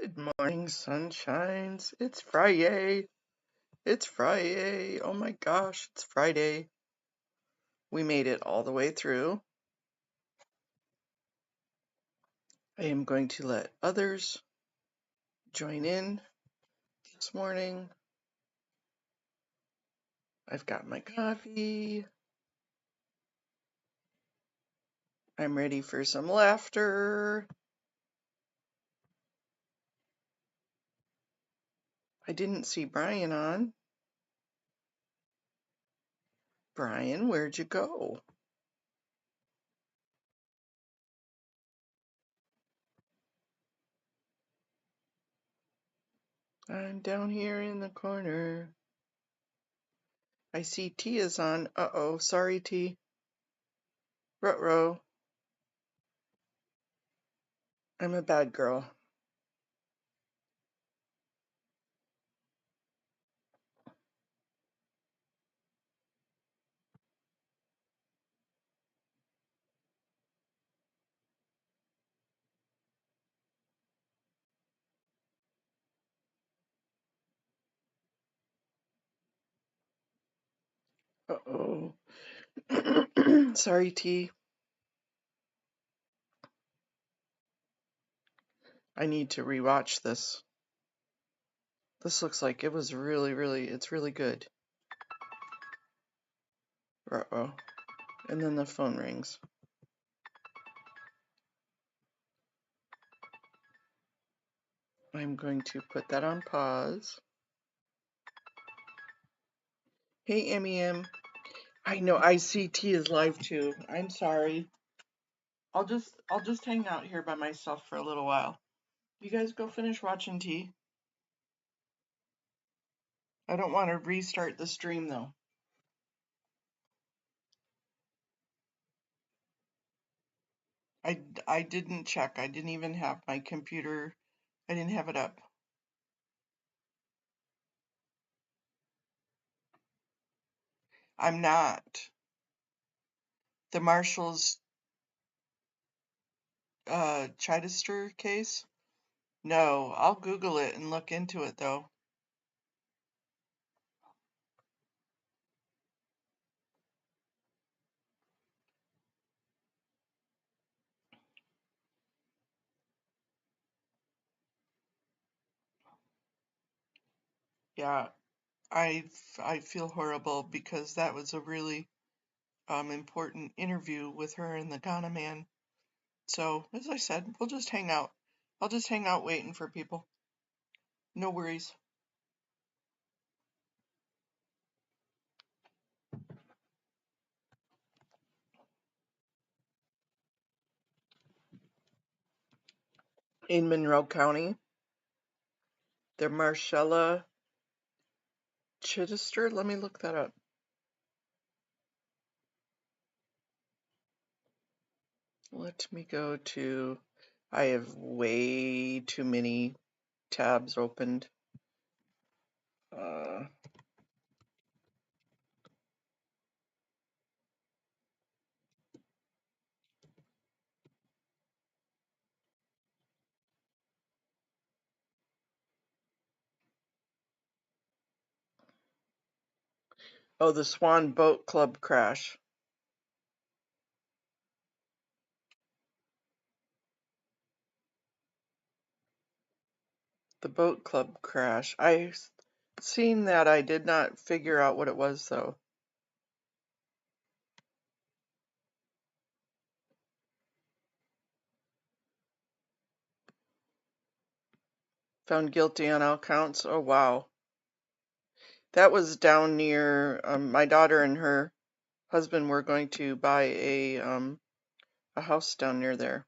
Good morning, sunshines. It's Friday. It's Friday. Oh my gosh, it's Friday. We made it all the way through. I am going to let others join in this morning. I've got my coffee. I'm ready for some laughter. I didn't see Brian on. Brian, where'd you go? I'm down here in the corner. I see T is on. Uh-oh, sorry T. Ruh-roh. I'm a bad girl. Uh-oh. Sorry, T. I need to rewatch this. This looks like it was it's really good. Uh-oh. And then the phone rings. I'm going to put that on pause. Hey, MEM. I know ICT is live too. I'm sorry. I'll just hang out here by myself for a little while. You guys go finish watching T. I don't want to restart the stream though. I didn't check. I didn't even have my computer. I didn't have it up. I'm not. The Marshall's Chichester case? No, I'll Google it and look into it though. Yeah, I feel horrible because that was a really important interview with her and the Ghana man. So, as I said, we'll just hang out. I'll just hang out waiting for people. No worries. In Monroe County, the Marcella Chichester. Let me look that up. Let me go to. I have way too many tabs opened. Oh, the Swan Boat Club crash. The boat club crash. I seen that. I did not figure out what it was though. Found guilty on all counts. Oh wow. That was down near my daughter and her husband were going to buy a house down near there.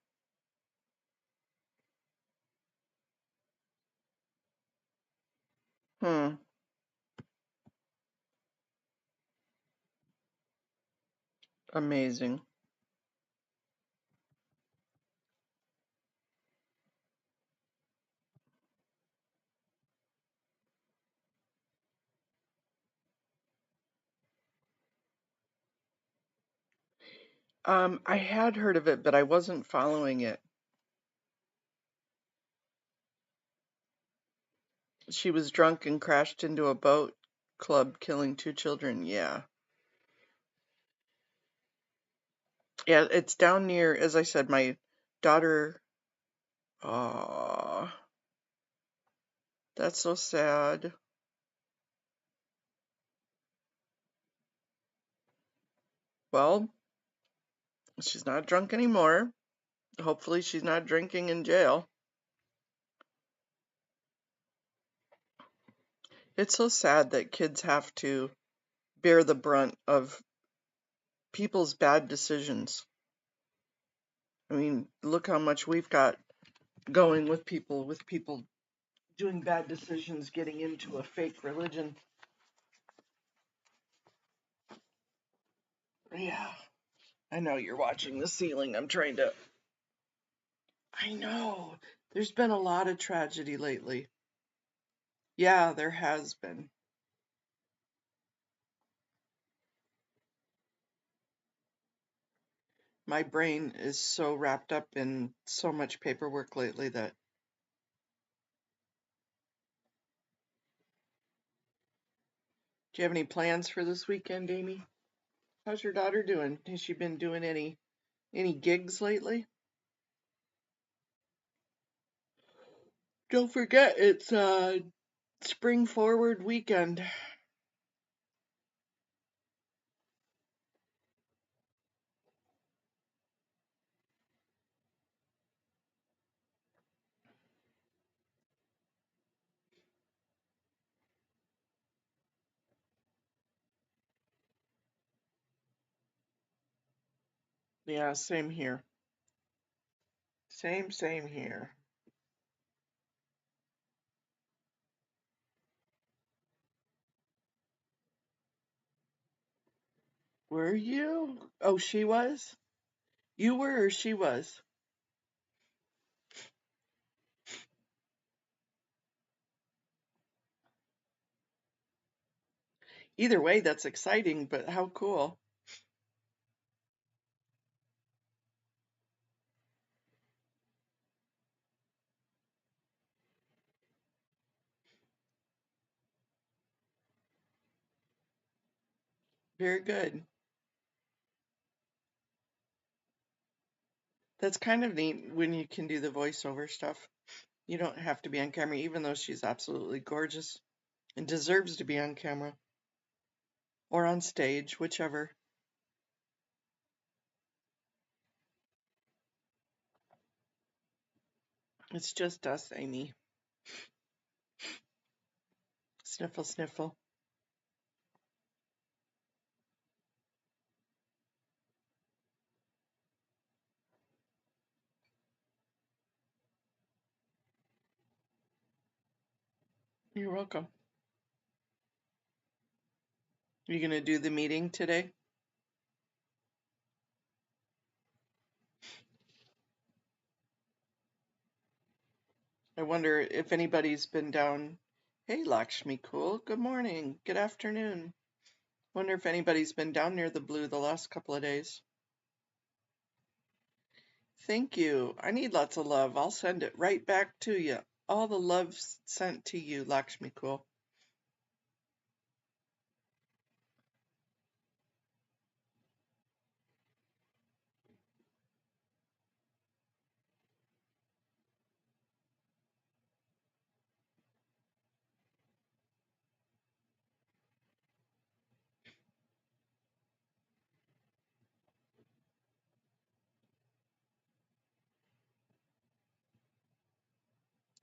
Hmm. Amazing. I had heard of it, but I wasn't following it. She was drunk and crashed into a boat club, killing 2 children. Yeah. Yeah, it's down near, as I said, my daughter. Oh, that's so sad. Well, she's not drunk anymore. Hopefully, she's not drinking in jail. It's so sad that kids have to bear the brunt of people's bad decisions. I mean, look how much we've got going with people doing bad decisions, getting into a fake religion. Yeah, I know you're watching the ceiling. I know. There's been a lot of tragedy lately. Yeah, there has been. My brain is so wrapped up in so much paperwork lately that. Do you have any plans for this weekend, Amy? How's your daughter doing? Has she been doing any gigs lately? Don't forget, it's Spring Forward weekend. Yeah, same here. Same here. Were you? Oh, she was? You were or she was? Either way, that's exciting, but how cool. Very good. That's kind of neat when you can do the voiceover stuff. You don't have to be on camera, even though she's absolutely gorgeous and deserves to be on camera or on stage, whichever. It's just us, Amy. Sniffle, sniffle. You're welcome. You gonna do the meeting today? I wonder if anybody's been down. Hey, Lakshmi, cool. Good morning. Good afternoon. Wonder if anybody's been down near the Blue the last couple of days. Thank you. I need lots of love. I'll send it right back to you. All the love sent to you, Lakshmi, cool.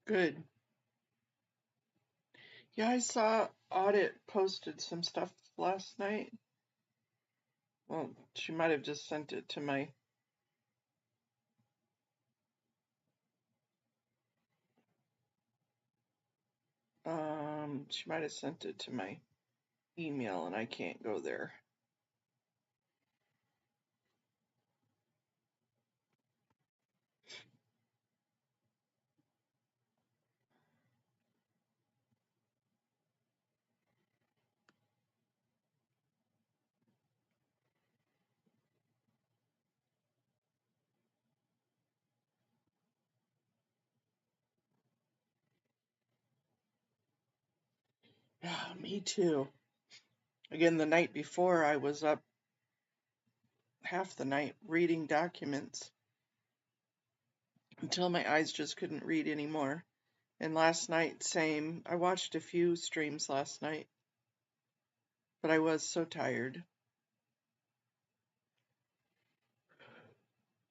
Good. Yeah, I saw Audit posted some stuff last night. Well, she might have just sent it to my she might have sent it to my email and I can't go there. Yeah, me too. Again, the night before I was up half the night reading documents until my eyes just couldn't read anymore. And last night, same. I watched a few streams last night, but I was so tired.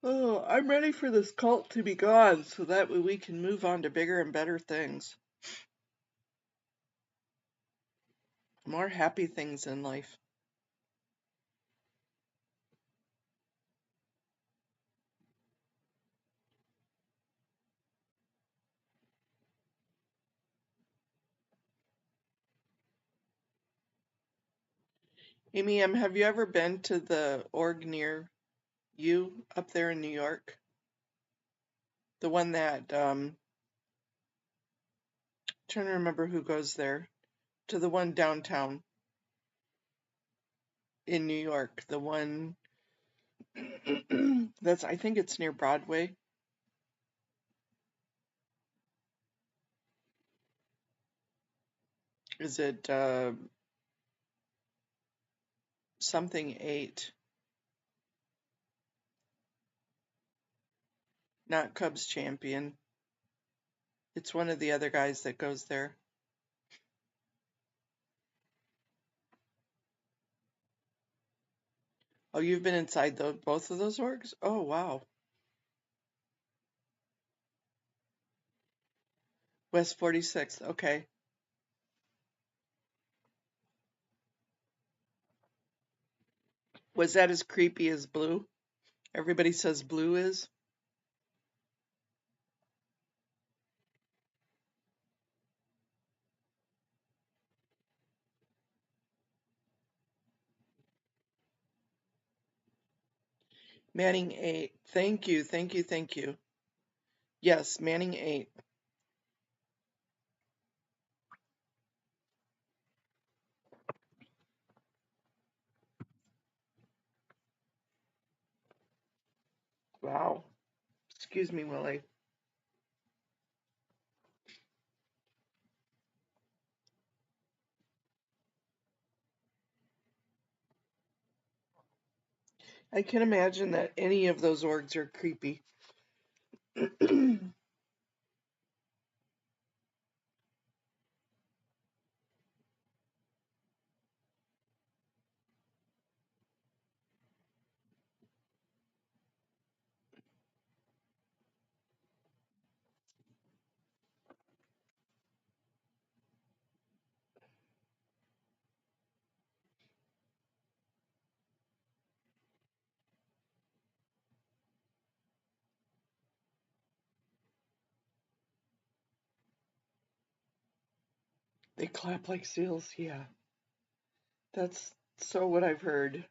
Oh, I'm ready for this cult to be gone so that way we can move on to bigger and better things. More happy things in life. Amy M., have you ever been to the org near you up there in New York? The one that, trying to remember who goes there. To the one downtown in New York. The one that's, I think it's near Broadway. Is it something 8? Not Cubs champion. It's one of the other guys that goes there. Oh, you've been inside both of those orgs? Oh, wow. West 46th. Okay. Was that as creepy as Blue? Everybody says Blue is. Manning 8. Thank you, thank you, thank you. Yes, Manning 8. Wow. Excuse me, Willie. I can imagine that any of those orgs are creepy. They clap like seals, yeah. That's so what I've heard.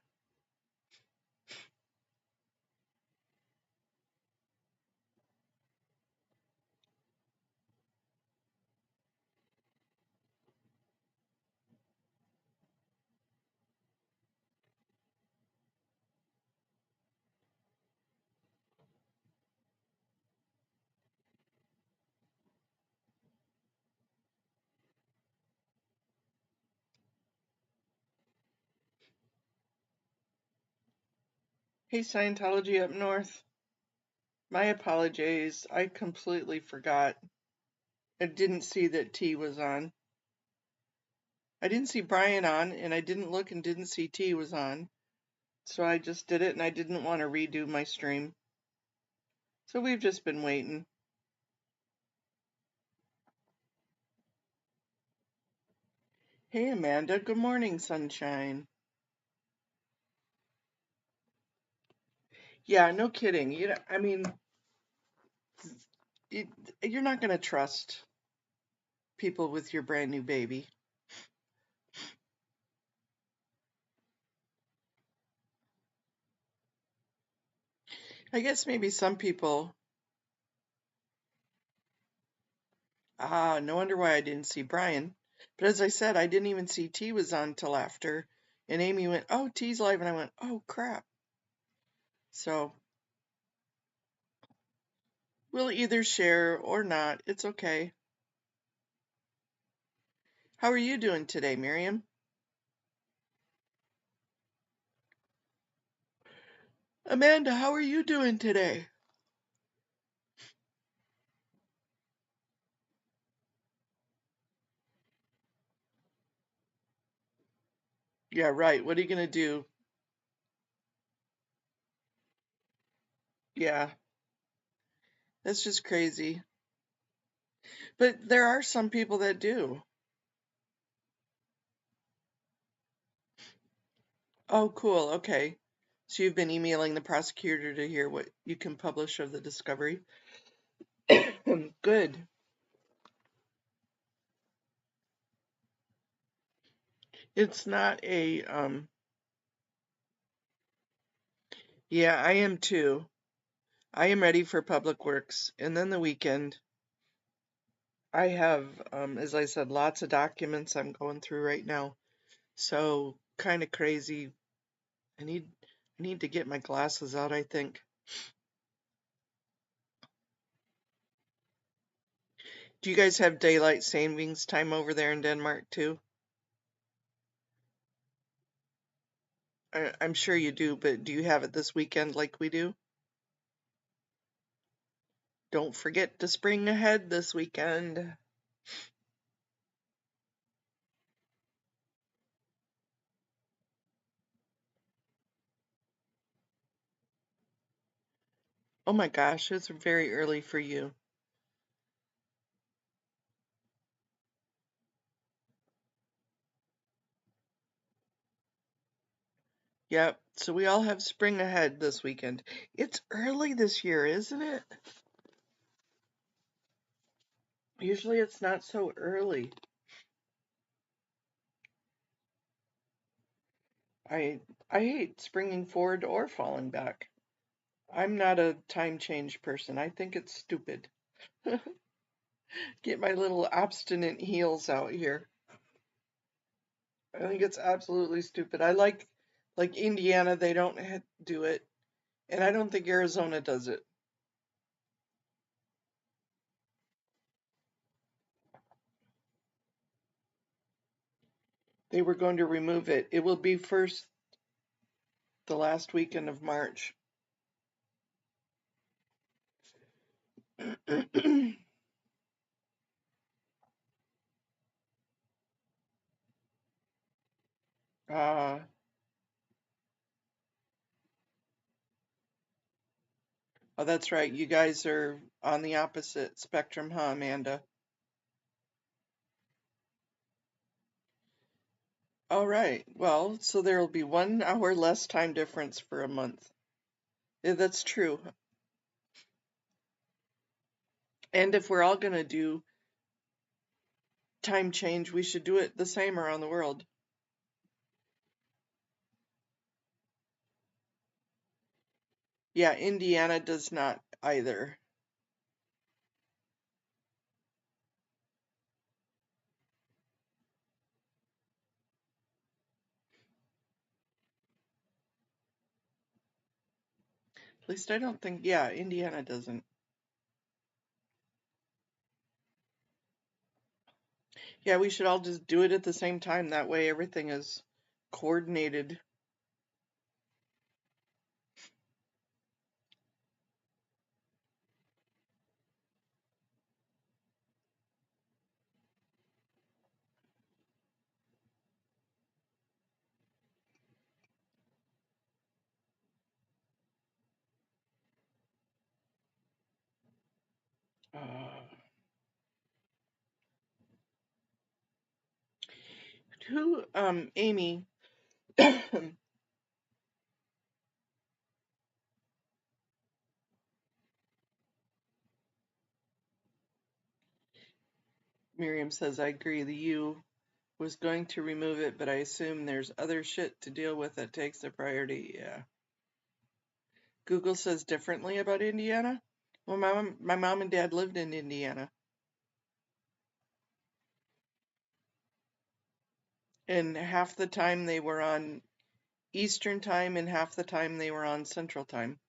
Hey, Scientology up north. My apologies. I completely forgot. I didn't see that T was on. I didn't see Brian on, and I didn't look and didn't see T was on. So I just did it, and I didn't want to redo my stream. So we've just been waiting. Hey, Amanda. Good morning, sunshine. Yeah, no kidding. You know, I mean, it, you're not going to trust people with your brand new baby. I guess maybe some people. Ah, no wonder why I didn't see Brian. But as I said, I didn't even see T was on till after. And Amy went, "Oh, T's live." And I went, "Oh, crap." So we'll either share or not. It's okay. How are you doing today, Miriam? Amanda, how are you doing today? Yeah, right. What are you gonna do? Yeah, that's just crazy. But there are some people that do. Oh, cool. Okay. So you've been emailing the prosecutor to hear what you can publish of the discovery? Good. It's not a, yeah, I am too. I am ready for public works. And then the weekend, I have, as I said, lots of documents I'm going through right now. So kind of crazy. I need I need to get my glasses out, I think. Do you guys have daylight savings time over there in Denmark too? I'm sure you do, but do you have it this weekend like we do? Don't forget to spring ahead this weekend. Oh my gosh, it's very early for you. Yep, so we all have spring ahead this weekend. It's early this year, isn't it? Usually it's not so early. I I hate springing forward or falling back. I'm not a time change person. I think it's stupid. Get my little obstinate heels out here. I think it's absolutely stupid. I like Indiana, they don't do it, and I don't think Arizona does it. They were going to remove it. It will be first the last weekend of March. uh, oh, that's right. You guys are on the opposite spectrum, huh, Amanda? All right. Well, so there will be 1 hour less time difference for a month. Yeah, that's true. And if we're all going to do time change, we should do it the same around the world. Yeah, Indiana does not either. At least I don't think, yeah, Indiana doesn't. Yeah, we should all just do it at the same time. That way everything is coordinated. Uh, Amy, Miriam says, I agree. The U was going to remove it, but I assume there's other shit to deal with that takes the priority. Yeah. Google says differently about Indiana. Well, my mom and dad lived in Indiana, and half the time they were on Eastern time, and half the time they were on Central time.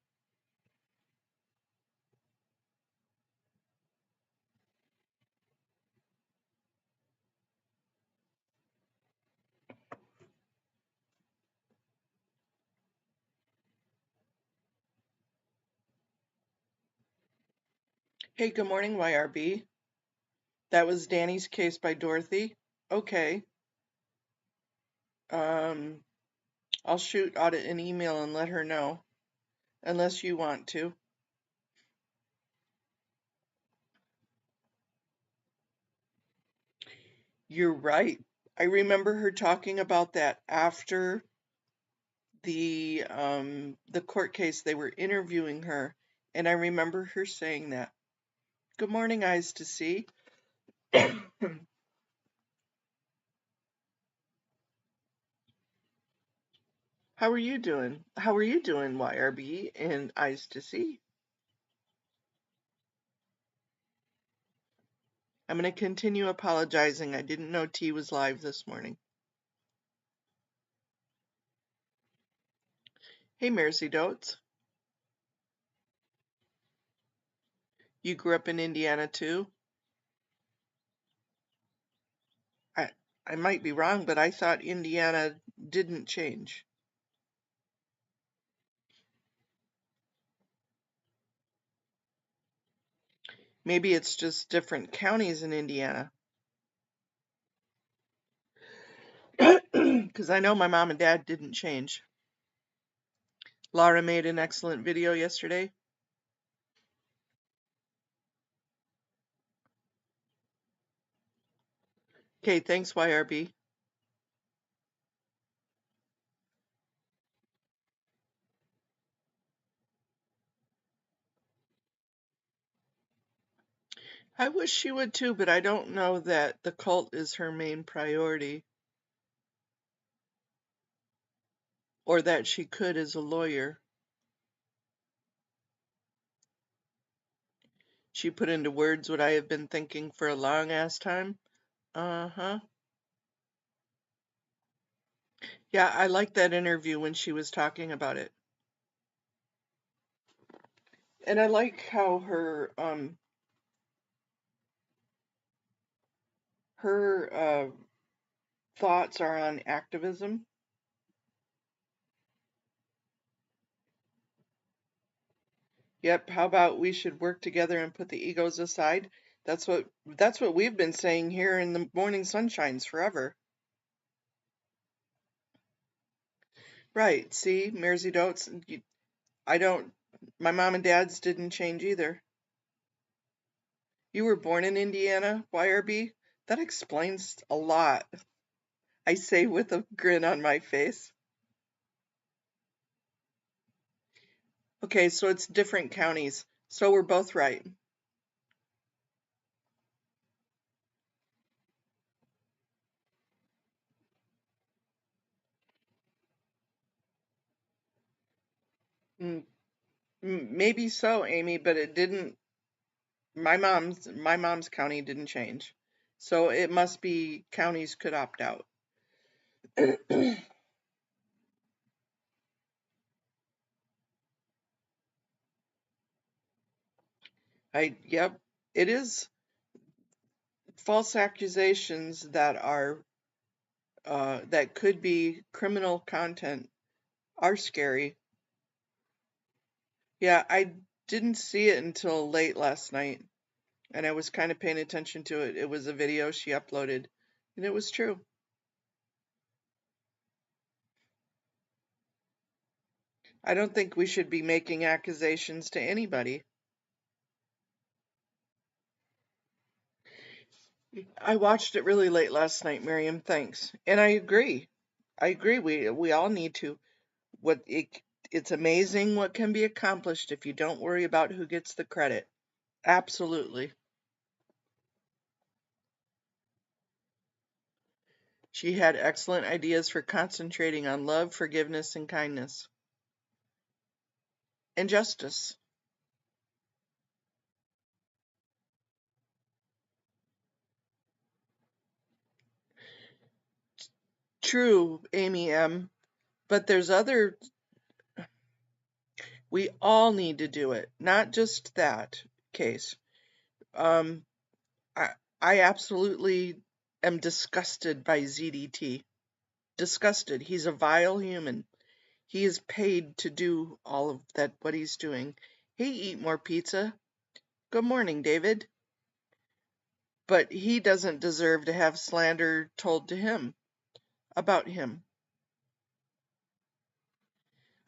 Hey, good morning, YRB. That was Danny's Case by Dorothy. Okay. Um, I'll shoot Audit an email and let her know, unless you want to. You're right. I remember her talking about that after the court case. They were interviewing her, and I remember her saying that. Good morning, Eyes to See. How are you doing? How are you doing, YRB and Eyes to See? I'm going to continue apologizing. I didn't know T was live this morning. Hey, Mercy Dotes. You grew up in Indiana too? I I might be wrong, but I thought Indiana didn't change. Maybe it's just different counties in Indiana. Because I know my mom and dad didn't change. Laura made an excellent video yesterday. Okay, thanks, YRB. I wish she would too, but I don't know that the cult is her main priority, or that she could as a lawyer. She put into words what I have been thinking for a long ass time. Uh-huh. Yeah, I liked that interview when she was talking about it. And I like how her thoughts are on activism. Yep, how about we should work together and put the egos aside? That's what we've been saying here in the Morning Sunshines forever. Right, see, Mersey Dotes, I don't, my mom and dad's didn't change either. You were born in Indiana, YRB? That explains a lot, I say with a grin on my face. Okay, so it's different counties. So we're both right. Mm, maybe so, Amy, but it didn't. My mom's county didn't change, so it must be counties could opt out. Yep, it is false accusations that are that could be criminal content are scary. Yeah, I didn't see it until late last night, and I was kind of paying attention to it. It was a video she uploaded, and it was true. I don't think we should be making accusations to anybody. I watched it really late last night, Miriam. Thanks. And I agree. I agree. We all need to. What it's amazing what can be accomplished if you don't worry about who gets the credit. Absolutely. She had excellent ideas for concentrating on love, forgiveness, and kindness. And justice. True, Amy M. But there's other, we all need to do it, not just that case. Um, I, I absolutely am disgusted by ZDT. Disgusted. He's a vile human. He is paid to do all of that, what he's doing. Hey, eat more pizza. Good morning, David. But he doesn't deserve to have slander told to him about him.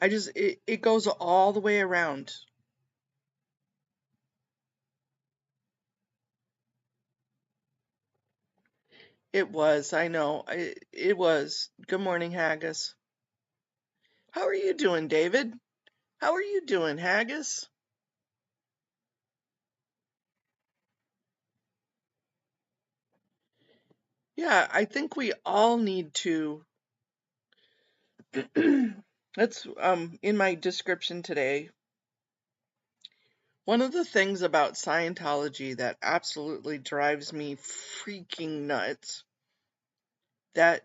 It goes all the way around. It was, I know. It was. Good morning, Haggis. How are you doing, David? How are you doing, Haggis? Yeah, I think we all need to. That's in my description today. One of the things about Scientology that absolutely drives me freaking nuts, that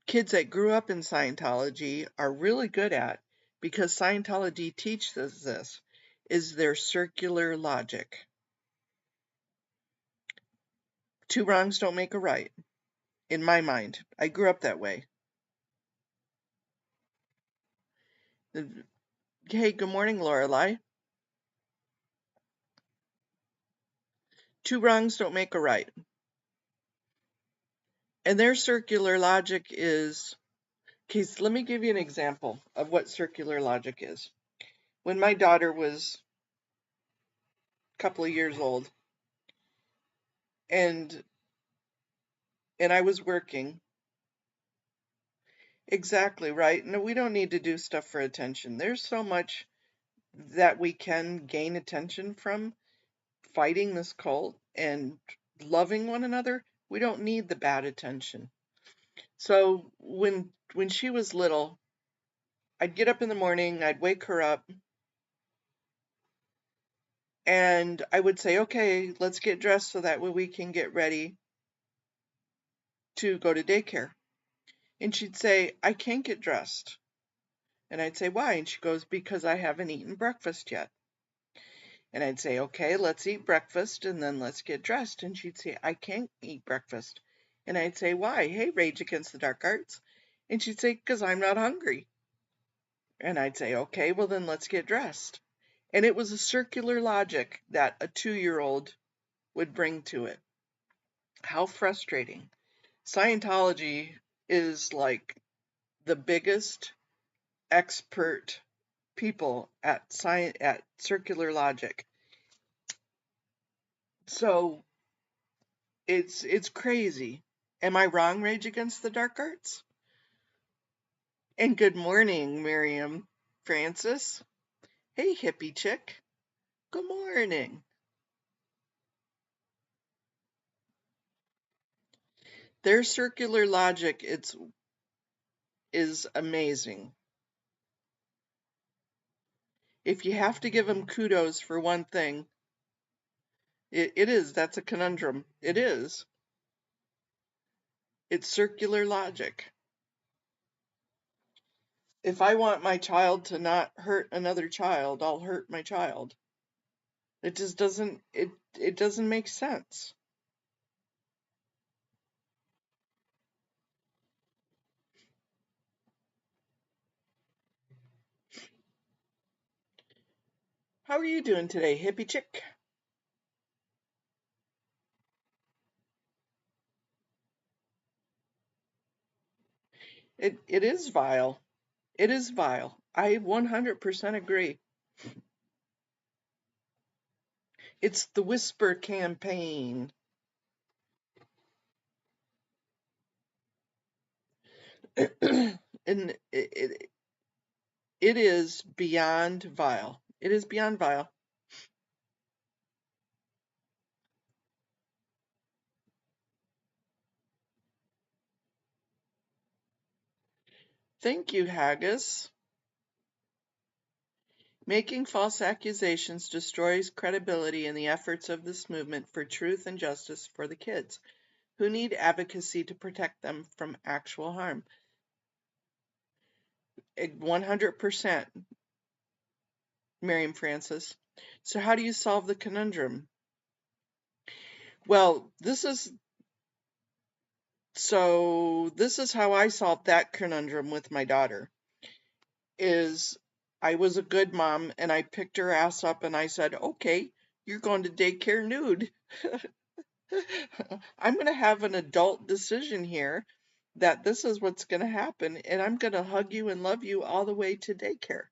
kids that grew up in Scientology are really good at, because Scientology teaches this, is their circular logic. Two wrongs don't make a right, in my mind. I grew up that way. Hey, good morning, Lorelei. Two wrongs don't make a right. And their circular logic is, okay, so let me give you an example of what circular logic is. When my daughter was a couple of years old, and I was working. Exactly, right? No, we don't need to do stuff for attention. There's so much that we can gain attention from fighting this cult and loving one another. We don't need the bad attention. So when she was little, I'd get up in the morning, I'd wake her up, and I would say, "Okay, let's get dressed so that way we can get ready to go to daycare." And she'd say, "I can't get dressed." And I'd say, "Why?" And she goes, "Because I haven't eaten breakfast yet." And I'd say, "Okay, let's eat breakfast and then let's get dressed." And she'd say, "I can't eat breakfast." And I'd say, "Why?" "Hey, Rage Against the Dark Arts." And she'd say, "Because I'm not hungry." And I'd say, "Okay, well then let's get dressed." And it was a circular logic that a 2-year-old would bring to it. How frustrating. Scientology is like the biggest expert people at circular logic. So it's crazy. Am I wrong, Rage Against the Dark Arts? And good morning, Miriam Francis. Hey, hippie chick. Good morning. Their circular logic is amazing. If you have to give them kudos for one thing, it is. That's a conundrum. It is. It's circular logic. If I want my child to not hurt another child, I'll hurt my child. It just it doesn't make sense. How are you doing today, hippie chick? It is vile. It is vile. I 100% agree. It's the whisper campaign. And it is beyond vile. It is beyond vile. Thank you, Haggis. Making false accusations destroys credibility in the efforts of this movement for truth and justice for the kids, who need advocacy to protect them from actual harm. 100%, Miriam Francis. So how do you solve the conundrum? Well, this is how I solved that conundrum with my daughter. Is I was a good mom and I picked her ass up and I said, "Okay, you're going to daycare nude. I'm going to have an adult decision here that this is what's going to happen, and I'm going to hug you and love you all the way to daycare.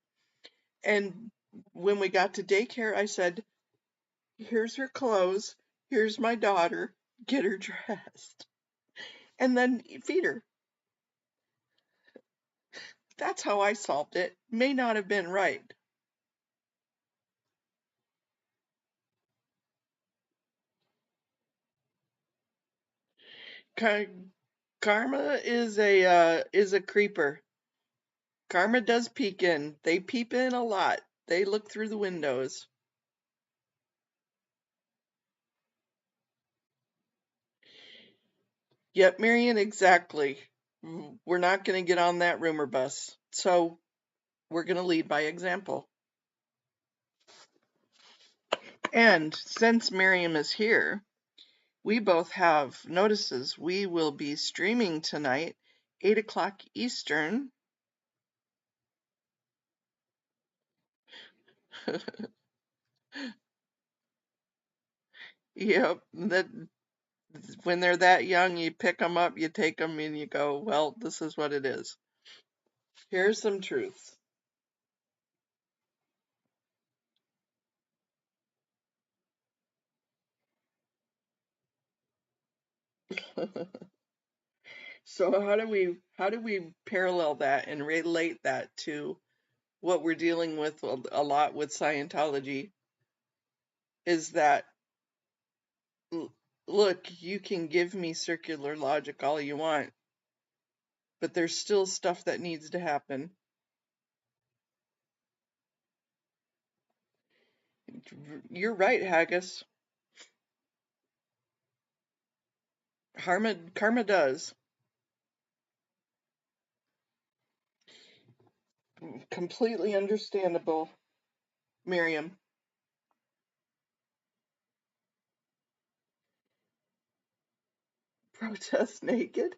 And when we got to daycare, I said, here's her clothes, here's my daughter, get her dressed, and then feed her. That's how I solved it. May not have been right. Karma is a creeper. Karma does peek in. They peep in a lot. They look through the windows. Yep, Marion, exactly. We're not going to get on that rumor bus. So we're going to lead by example. And since Miriam is here, we both have notices. We will be streaming tonight, 8 o'clock Eastern. Yep, that when they're that young, you pick them up, you take them, and you go, well, this is what it is. Here's some truths. So how do we parallel that and relate that to what we're dealing with a lot with Scientology is that look, you can give me circular logic all you want, but there's still stuff that needs to happen. You're right, Haggis. Karma does. Completely understandable, Miriam. Protest naked.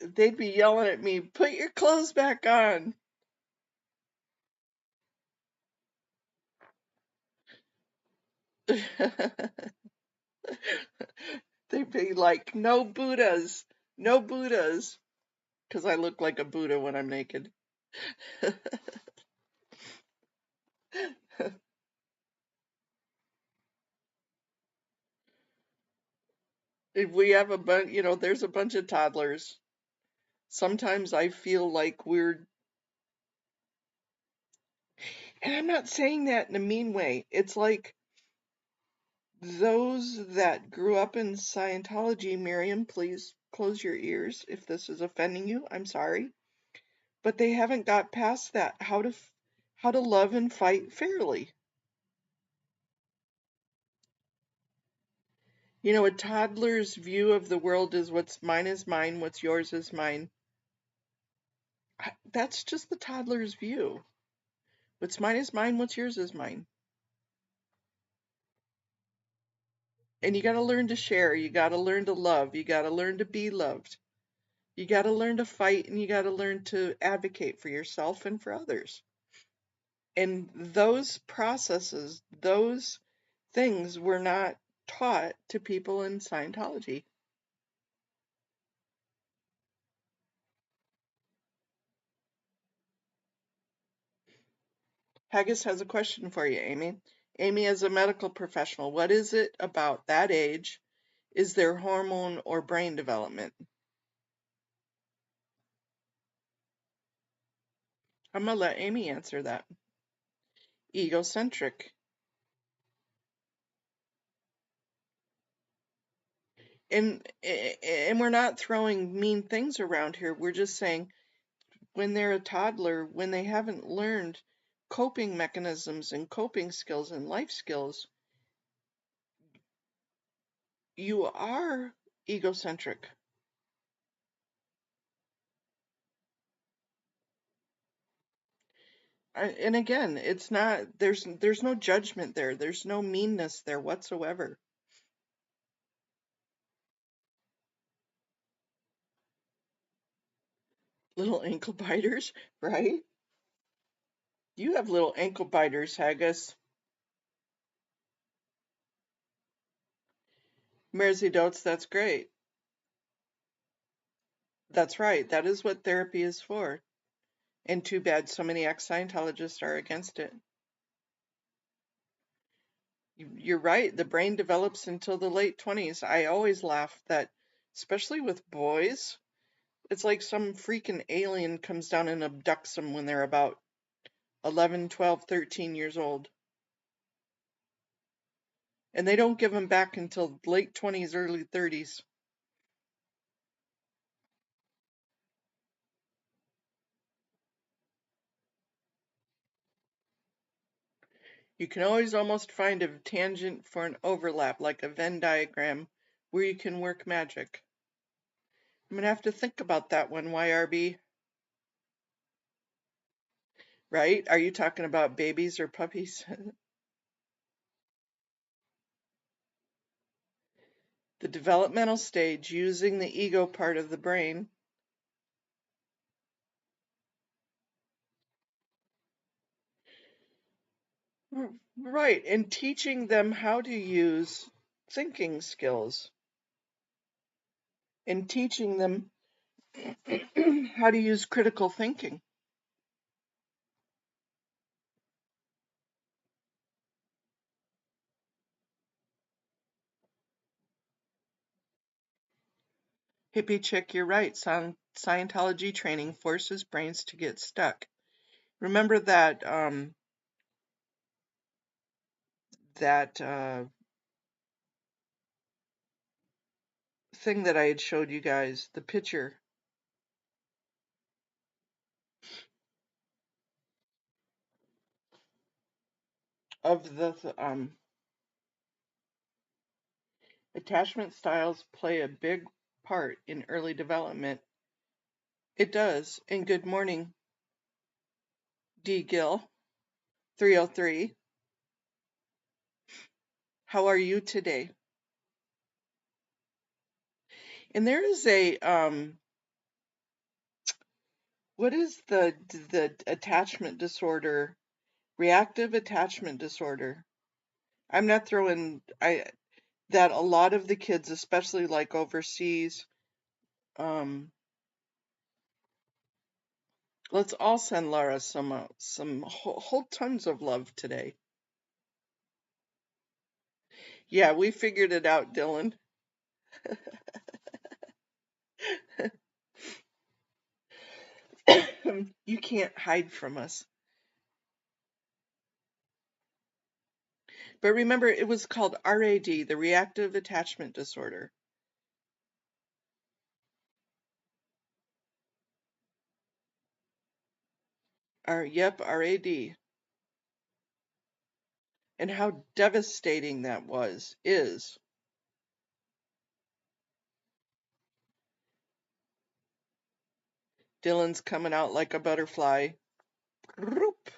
They'd be yelling at me, put your clothes back on. They'd be like, no Buddhas, no Buddhas. Because I look like a Buddha when I'm naked. If we have a bunch, there's a bunch of toddlers. Sometimes I feel like and I'm not saying that in a mean way. It's like those that grew up in Scientology, Miriam, please close your ears if this is offending you. I'm sorry. But they haven't got past that, how to love and fight fairly. A toddler's view of the world is mine, what's yours is mine. That's just the toddler's view. What's mine is mine, what's yours is mine. And you got to learn to share, you got to learn to love, you got to learn to be loved. You got to learn to fight, and you got to learn to advocate for yourself and for others. And those processes, those things were not taught to people in Scientology. Haggis has a question for you, Amy. Amy, as a medical professional, what is it about that age? Is there hormone or brain development? I'm going to let Amy answer that. Egocentric. And we're not throwing mean things around here. We're just saying when they're a toddler, when they haven't learned coping mechanisms and coping skills and life skills, you are egocentric. And again, it's not, there's no judgment there. There's no meanness there whatsoever. Little ankle biters, right? You have little ankle biters, Haggis. Mersey Dotes, that's great. That's right. That is what therapy is for. And too bad so many ex-Scientologists are against it. You're right. The brain develops until the late 20s. I always laugh that, especially with boys, it's like some freaking alien comes down and abducts them when they're about 11, 12, 13 years old. And they don't give them back until late 20s, early 30s. You can always almost find a tangent for an overlap, like a Venn diagram, where you can work magic. I'm gonna have to think about that one, YRB. Right? Are you talking about babies or puppies? The developmental stage, using the ego part of the brain. Right, and teaching them how to use thinking skills and teaching them how to use critical thinking. Hippie chick, you're right. Scientology training forces brains to get stuck. Remember that that thing that I had showed you guys, the picture of the attachment styles play a big part in early development. It does. And good morning, D. Gill, 303. How are you today? And there is a what is the attachment disorder? Reactive attachment disorder. I'm not throwing that a lot of the kids, especially like overseas, let's all send Laura some whole tons of love today. Yeah, we figured it out, Dylan. You can't hide from us. But remember, it was called RAD, the reactive attachment disorder. Yep, RAD. And how devastating that is. Dylan's coming out like a butterfly. Roop.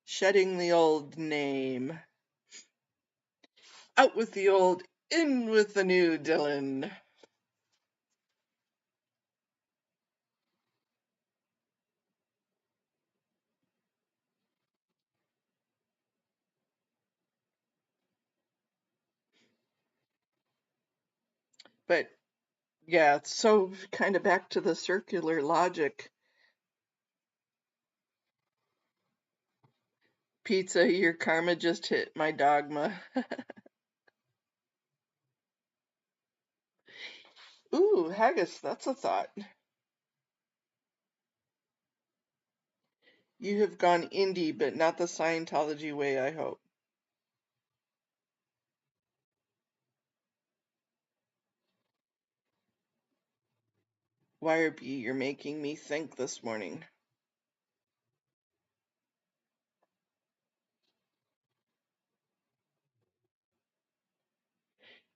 Shedding the old name. Out with the old, in with the new, Dylan. But yeah, it's so kind of back to the circular logic. Pizza, your karma just hit my dogma. Ooh, haggis, that's a thought. You have gone indie, but not the Scientology way, I hope. YRB, you're making me think this morning.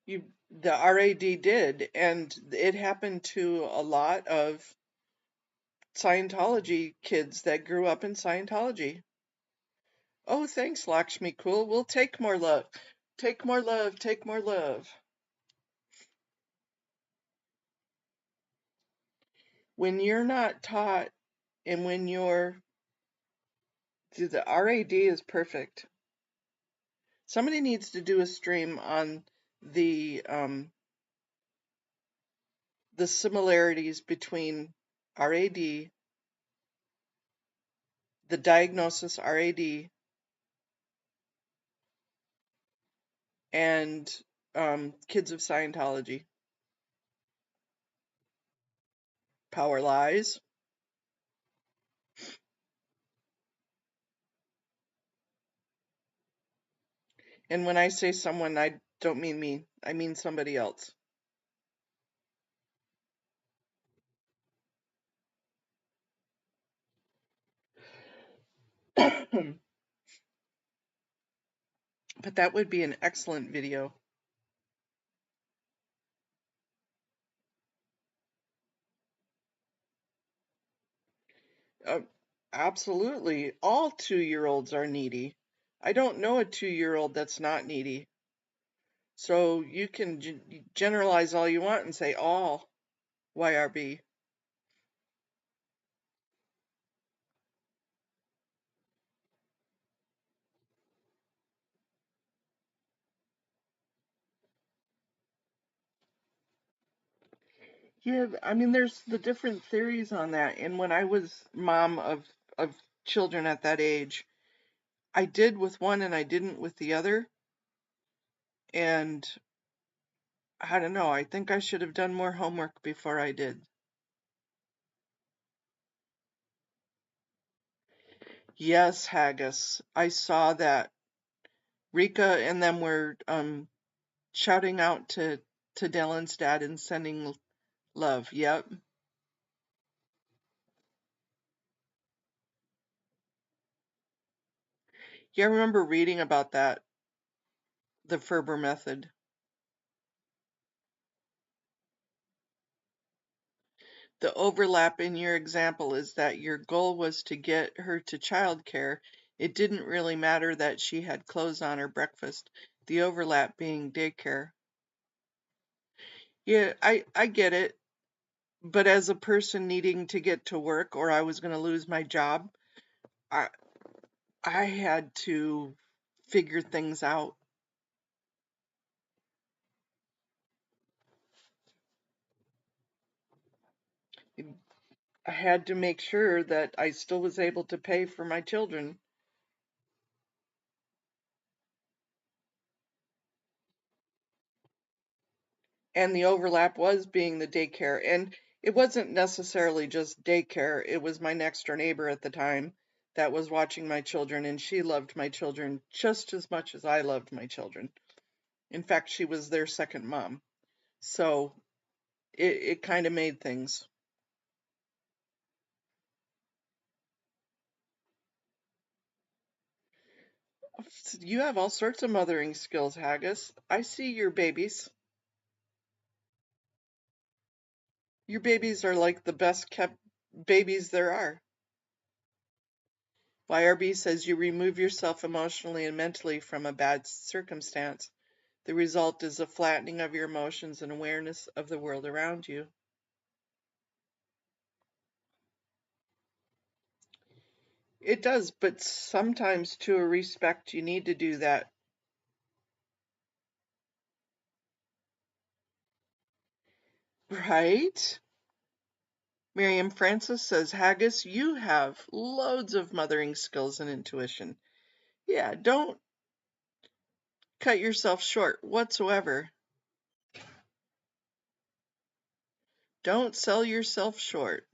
The RAD did, and it happened to a lot of Scientology kids that grew up in Scientology. Oh, thanks, Lakshmi. Cool. We'll take more love. Take more love. Take more love. When you're not taught and when the RAD is perfect. Somebody needs to do a stream on the similarities between RAD, the diagnosis RAD, and Kids of Scientology. Power lies. And when I say someone, I don't mean me. I mean somebody else. But that would be an excellent video. Uh, Absolutely. All 2-year-olds are needy. I don't know a 2-year-old that's not needy. So you can generalize all you want and say all YRB. Yeah, I mean, there's the different theories on that. And when I was mom of children at that age, I did with one and I didn't with the other. And I don't know, I think I should have done more homework before I did. Yes, Haggis, I saw that. Rika and them were shouting out to Dylan's dad and sending love. Yep. Yeah, I remember reading about that, the Ferber method. The overlap in your example is that your goal was to get her to childcare. It didn't really matter that she had clothes on or breakfast, the overlap being daycare. Yeah, I get it. But as a person needing to get to work or I was going to lose my job, I I had to figure things out. I had to make sure that I still was able to pay for my children. And the overlap was being the daycare. And it wasn't necessarily just daycare, it was my next door neighbor at the time that was watching my children, and she loved my children just as much as I loved my children. In fact, she was their second mom. So it kind of made things. You have all sorts of mothering skills, Haggis. I see your babies. Your babies are like the best kept babies there are. YRB says you remove yourself emotionally and mentally from a bad circumstance. The result is a flattening of your emotions and awareness of the world around you. It does, but sometimes to a respect you need to do that. Right? Miriam Francis says, Haggis, you have loads of mothering skills and intuition. Yeah, don't cut yourself short whatsoever. Don't sell yourself short.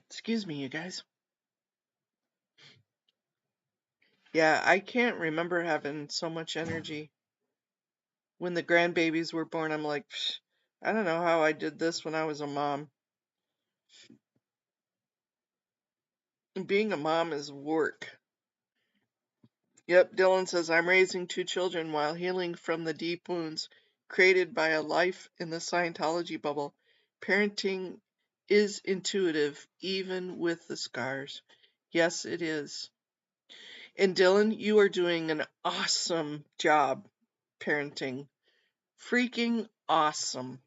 Excuse me, you guys. Yeah, I can't remember having so much energy. When the grandbabies were born, I'm like, I don't know how I did this when I was a mom. Being a mom is work. Yep, Dylan says, I'm raising 2 children while healing from the deep wounds created by a life in the Scientology bubble. Parenting is intuitive, even with the scars. Yes, it is. And Dylan, you are doing an awesome job parenting. Freaking awesome.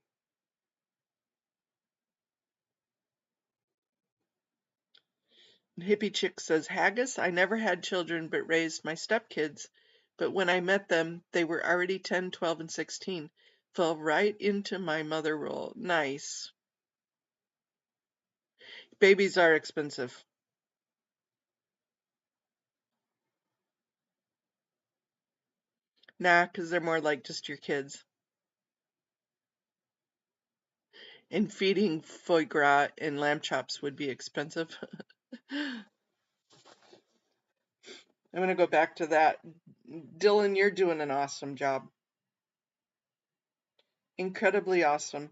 Hippie Chick says, Haggis, I never had children but raised my stepkids. But when I met them, they were already 10, 12, and 16. Fell right into my mother role. Nice. Babies are expensive. Nah, 'cause they're more like just your kids. And feeding foie gras and lamb chops would be expensive. I'm going to go back to that. Dylan, you're doing an awesome job. Incredibly awesome.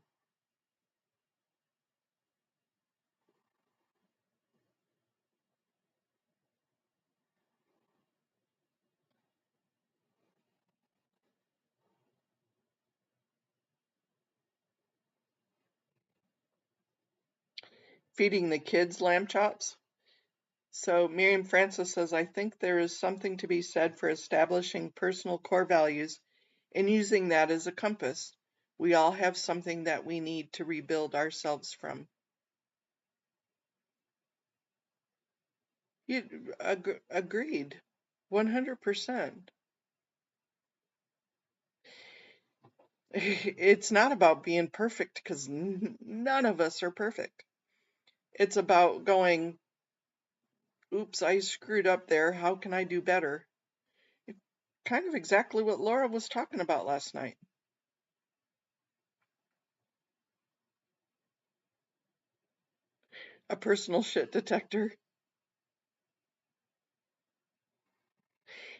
Feeding the kids lamb chops. So Miriam Francis says, I think there is something to be said for establishing personal core values and using that as a compass. We all have something that we need to rebuild ourselves from. Agreed. 100%. It's not about being perfect because none of us are perfect. It's about going, oops, I screwed up there. How can I do better? Kind of exactly what Laura was talking about last night. A personal shit detector.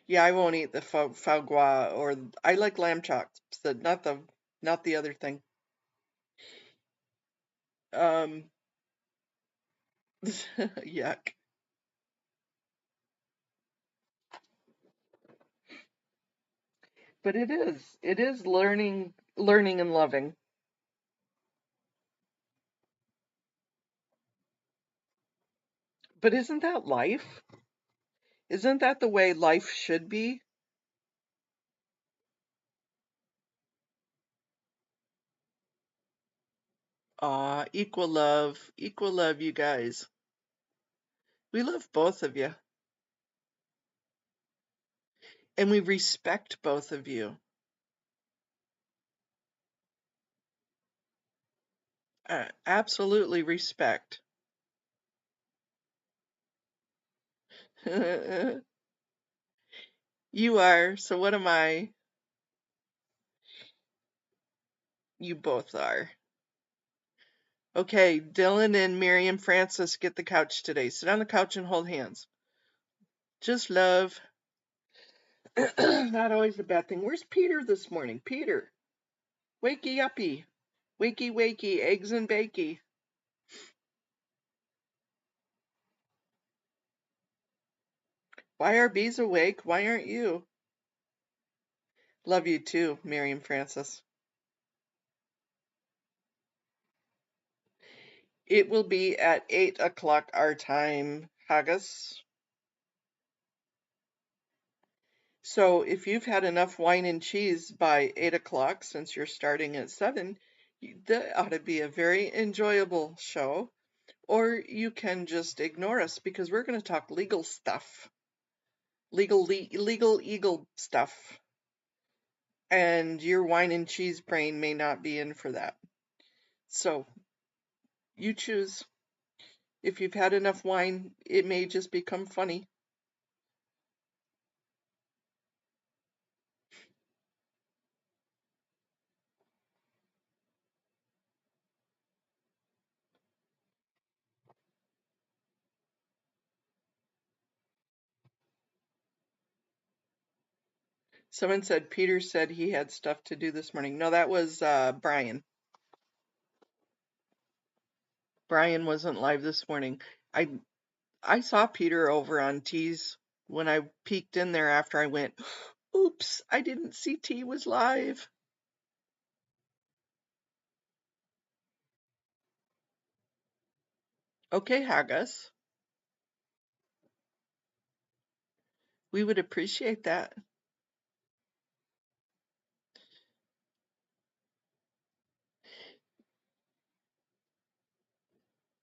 Yeah, I won't eat the foie gras, or I like lamb chops, not the other thing. Um, yuck. But it is learning and loving. But isn't that life? Isn't that the way life should be? Aw, equal love, you guys. We love both of you, and we respect both of you. Absolutely respect. You are, so what am I? You both are. Okay, Dylan and Miriam Francis get the couch today. Sit on the couch and hold hands. Just love. Not always a bad thing. Where's Peter this morning? Peter, wakey uppy. Wakey wakey, eggs and bakey. Why are bees awake? Why aren't you? Love you too, Miriam Francis. It will be at 8 o'clock our time, Haggis. So if you've had enough wine and cheese by 8 o'clock, since you're starting at 7, that ought to be a very enjoyable show. Or you can just ignore us because we're going to talk legal stuff. Legal eagle stuff. And your wine and cheese brain may not be in for that. So you choose. If you've had enough wine, it may just become funny. Someone said Peter said he had stuff to do this morning. No, that was Brian. Brian wasn't live this morning. I I saw Peter over on T's when I peeked in there after I went, oops, I didn't see T was live. Okay, Haggis. We would appreciate that.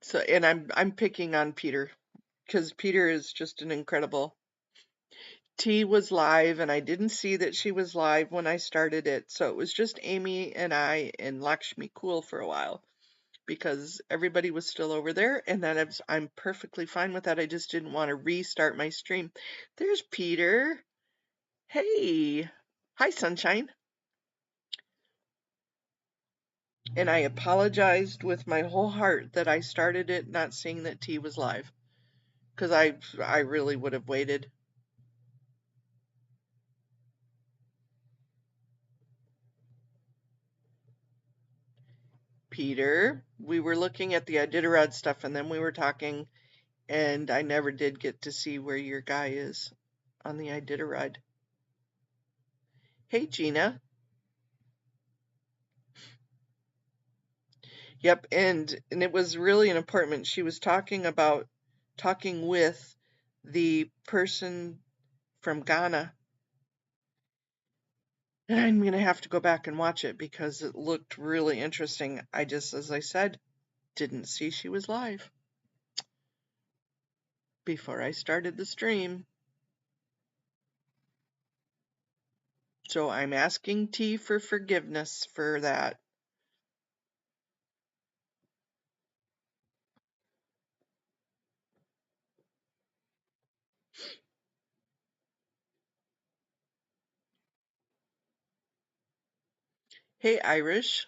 So, and I'm picking on Peter. because Peter is just an incredible. T was live, and I didn't see that she was live when I started it, so it was just Amy and I and Lakshmi Cool for a while because everybody was still over there, and then I'm perfectly fine with that. I just didn't want to restart my stream. There's Peter. Hey. Hi, Sunshine. And I apologized with my whole heart that I started it not seeing that T was live, because I really would have waited. Peter, we were looking at the Iditarod stuff, and then we were talking, and I never did get to see where your guy is on the Iditarod. Hey, Gina. Yep, and it was really an apartment. She was talking with the person from Ghana. And I'm gonna have to go back and watch it because it looked really interesting. I just, as I said, didn't see she was live before I started the stream. So I'm asking T for forgiveness for that. Hey, Irish.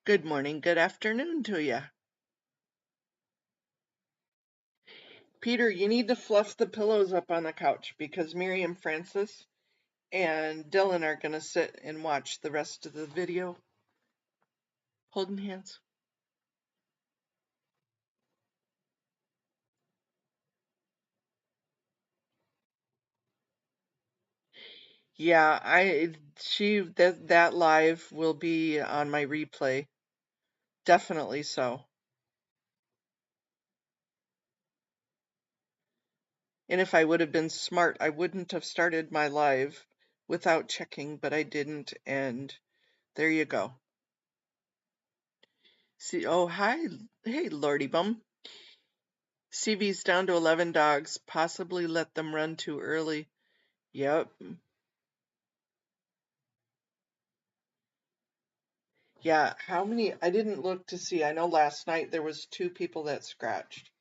Good morning, good afternoon to you. Peter, you need to fluff the pillows up on the couch because Miriam Francis and Dylan are going to sit and watch the rest of the video. Holding hands. Yeah, that live will be on my replay. Definitely so. And if I would have been smart, I wouldn't have started my live without checking, but I didn't, and there you go. See, oh, hi. Hey, Lordy Bum. CV's down to 11 dogs. Possibly let them run too early. Yep. Yeah, how many? I didn't look to see. I know last night there was 2 people that scratched.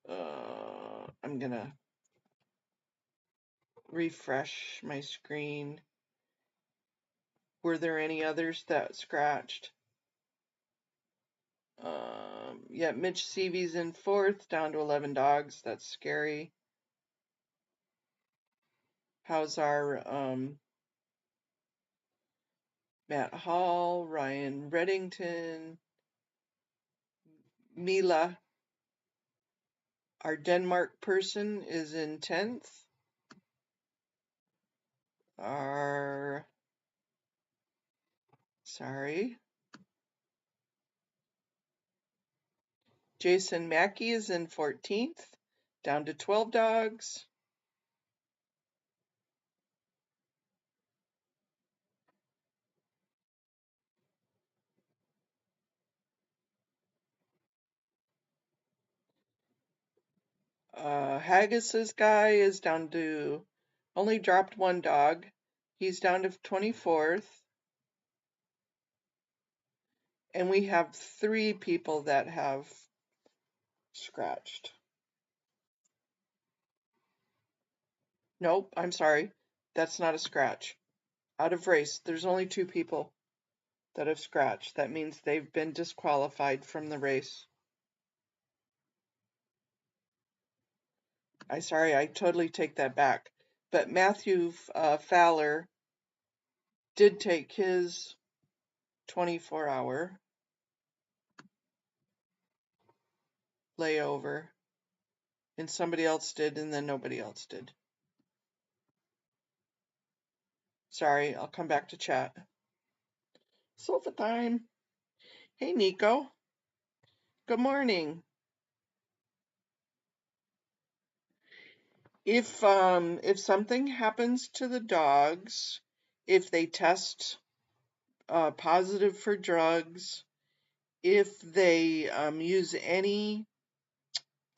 I'm gonna refresh my screen. Were there any others that scratched? Yeah, Mitch Seavey's in 4th, down to 11 dogs. That's scary. How's our Matt Hall, Ryan Reddington, Mila? Our Denmark person is in 10th. Jason Mackey is in 14th, down to 12 dogs. Haggis's guy is down to, only dropped 1 dog. He's down to 24th. And we have 3 people that have scratched. Nope, I'm sorry. That's not a scratch. Out of race, there's only 2 people that have scratched. That means they've been disqualified from the race. I totally take that back. But Matthew Fowler did take his 24-hour layover, and somebody else did, and then nobody else did. Sorry, I'll come back to chat. Sofa time. Hey, Nico. Good morning. If something happens to the dogs, if they test positive for drugs, if they use any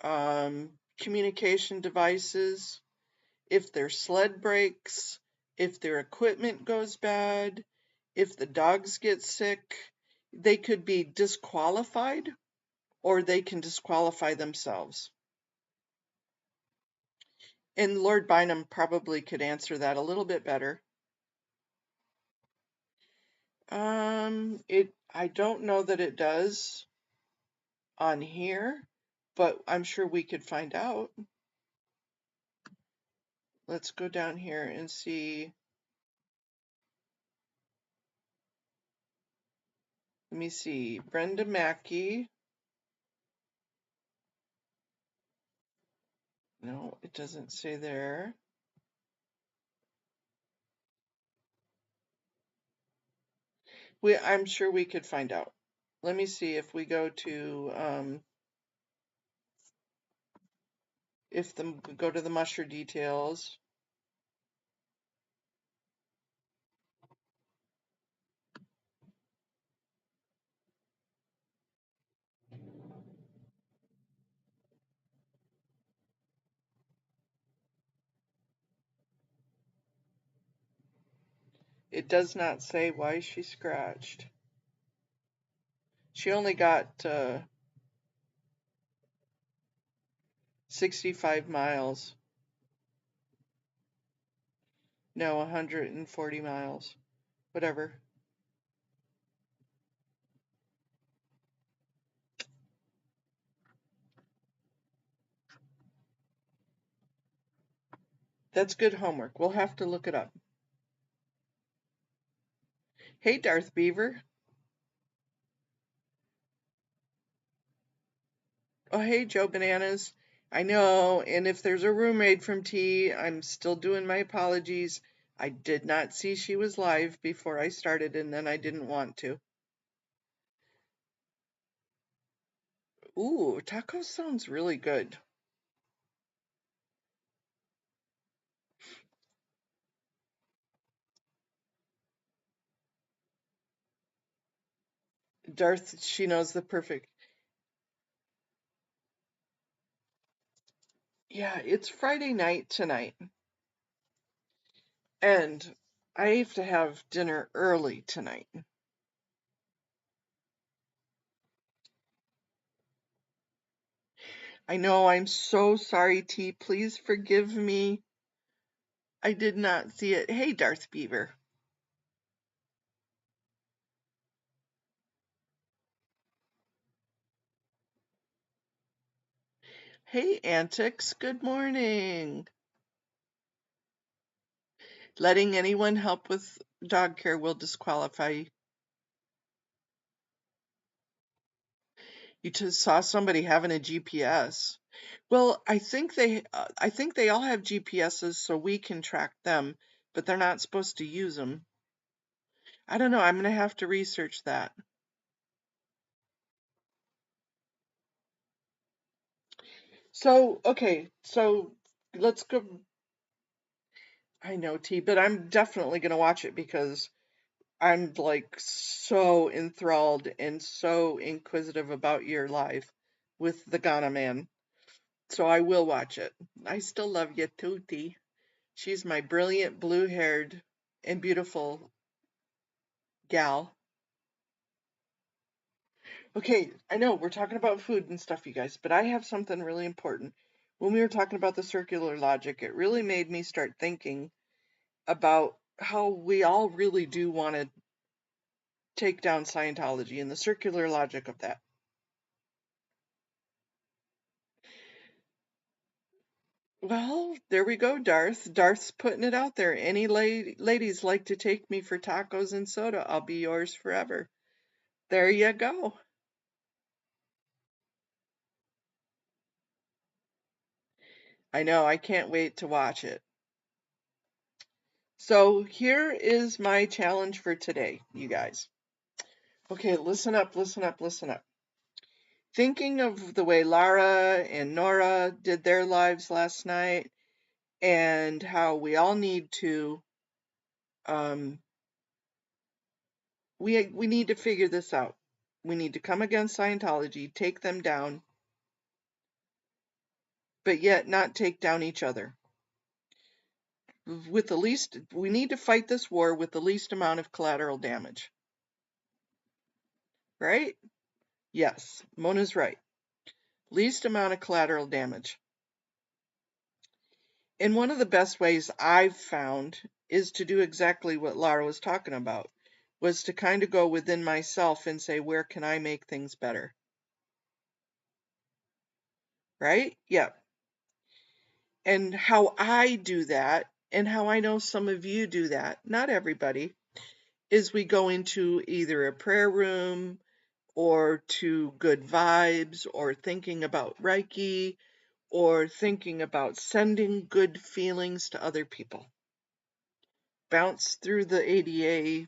communication devices, if their sled breaks, if their equipment goes bad, if the dogs get sick, they could be disqualified or they can disqualify themselves. And Lord Bynum probably could answer that a little bit better. I don't know that it does on here, but I'm sure we could find out. Let's go down here and see. Let me see. Brenda Mackey. No, it doesn't say there. I'm sure we could find out. Let me see if we go to go to the musher details. It does not say why she scratched. She only got 65 miles. No, 140 miles. Whatever. That's good homework. We'll have to look it up. Hey, Darth Beaver. Oh, hey, Joe Bananas. I know, and if there's a roommate from T, I'm still doing my apologies. I did not see she was live before I started, and then I didn't want to. Ooh, taco sounds really good. Darth, she knows the perfect. Yeah, it's Friday night tonight, and I have to have dinner early tonight. I know, I'm so sorry, T. Please forgive me. I did not see it. Hey, Darth Beaver. Hey, Antics. Good morning. Letting anyone help with dog care will disqualify you. You just saw somebody having a GPS. Well, I think they all have GPSs so we can track them, but they're not supposed to use them. I don't know. I'm gonna have to research that. So, okay, so let's go. I know, T, but I'm definitely gonna watch it because I'm like so enthralled and so inquisitive about your life with the Ghana man. So I will watch it. I still love you, Tuti. She's my brilliant blue-haired and beautiful gal. Okay, I know we're talking about food and stuff, you guys, but I have something really important. When we were talking about the circular logic, it really made me start thinking about how we all really do want to take down Scientology and the circular logic of that. Well, there we go, Darth. Darth's putting it out there. Any ladies like to take me for tacos and soda, I'll be yours forever. There you go. I know, I can't wait to watch it. So here is my challenge for today, you guys. Okay, listen up, listen up, listen up. Thinking of the way Lara and Nora did their lives last night and how we all need to um, we need to figure this out. We need to come against Scientology, take them down, but yet not take down each other. We need to fight this war with the least amount of collateral damage. Right? Yes, Mona's right. Least amount of collateral damage. And one of the best ways I've found is to do exactly what Laura was talking about, was to kind of go within myself and say, where can I make things better? Right? Yep. And how I do that, and how I know some of you do that, not everybody, is we go into either a prayer room or to good vibes or thinking about Reiki or thinking about sending good feelings to other people. Bounce through the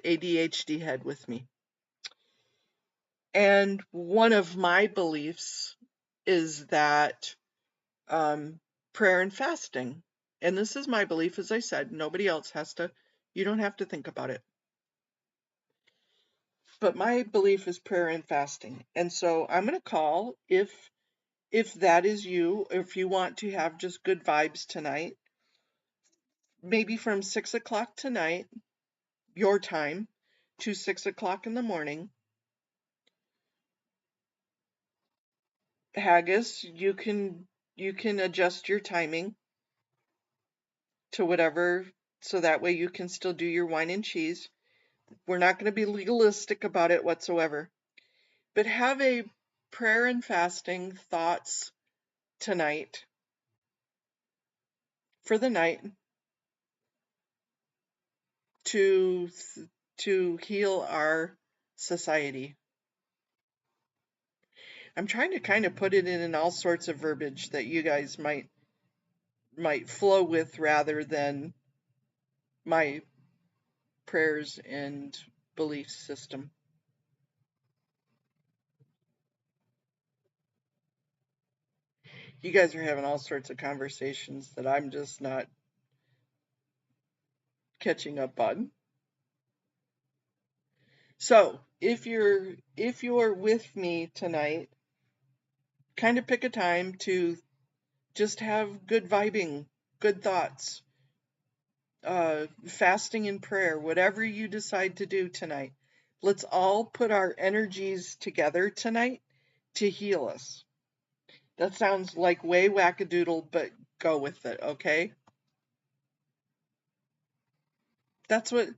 ADHD head with me. And one of my beliefs is that prayer and fasting, and this is my belief, as I said, nobody else has to, you don't have to think about it. But my belief is prayer and fasting. And so I'm going to call, if that is you, if you want to have just good vibes tonight, maybe from 6 o'clock tonight, your time, to 6 o'clock in the morning. Haggis, you can adjust your timing to whatever, so that way you can still do your wine and cheese. We're not going to be legalistic about it whatsoever. But have a prayer and fasting thoughts tonight for the night to heal our society. I'm trying to kind of put it in all sorts of verbiage that you guys might flow with rather than my prayers and belief system. You guys are having all sorts of conversations that I'm just not catching up on. So if you're with me tonight, kind of pick a time to just have good vibing, good thoughts, fasting and prayer, whatever you decide to do tonight. Let's all put our energies together tonight to heal us. That sounds like way wackadoodle, but go with it, okay? That's what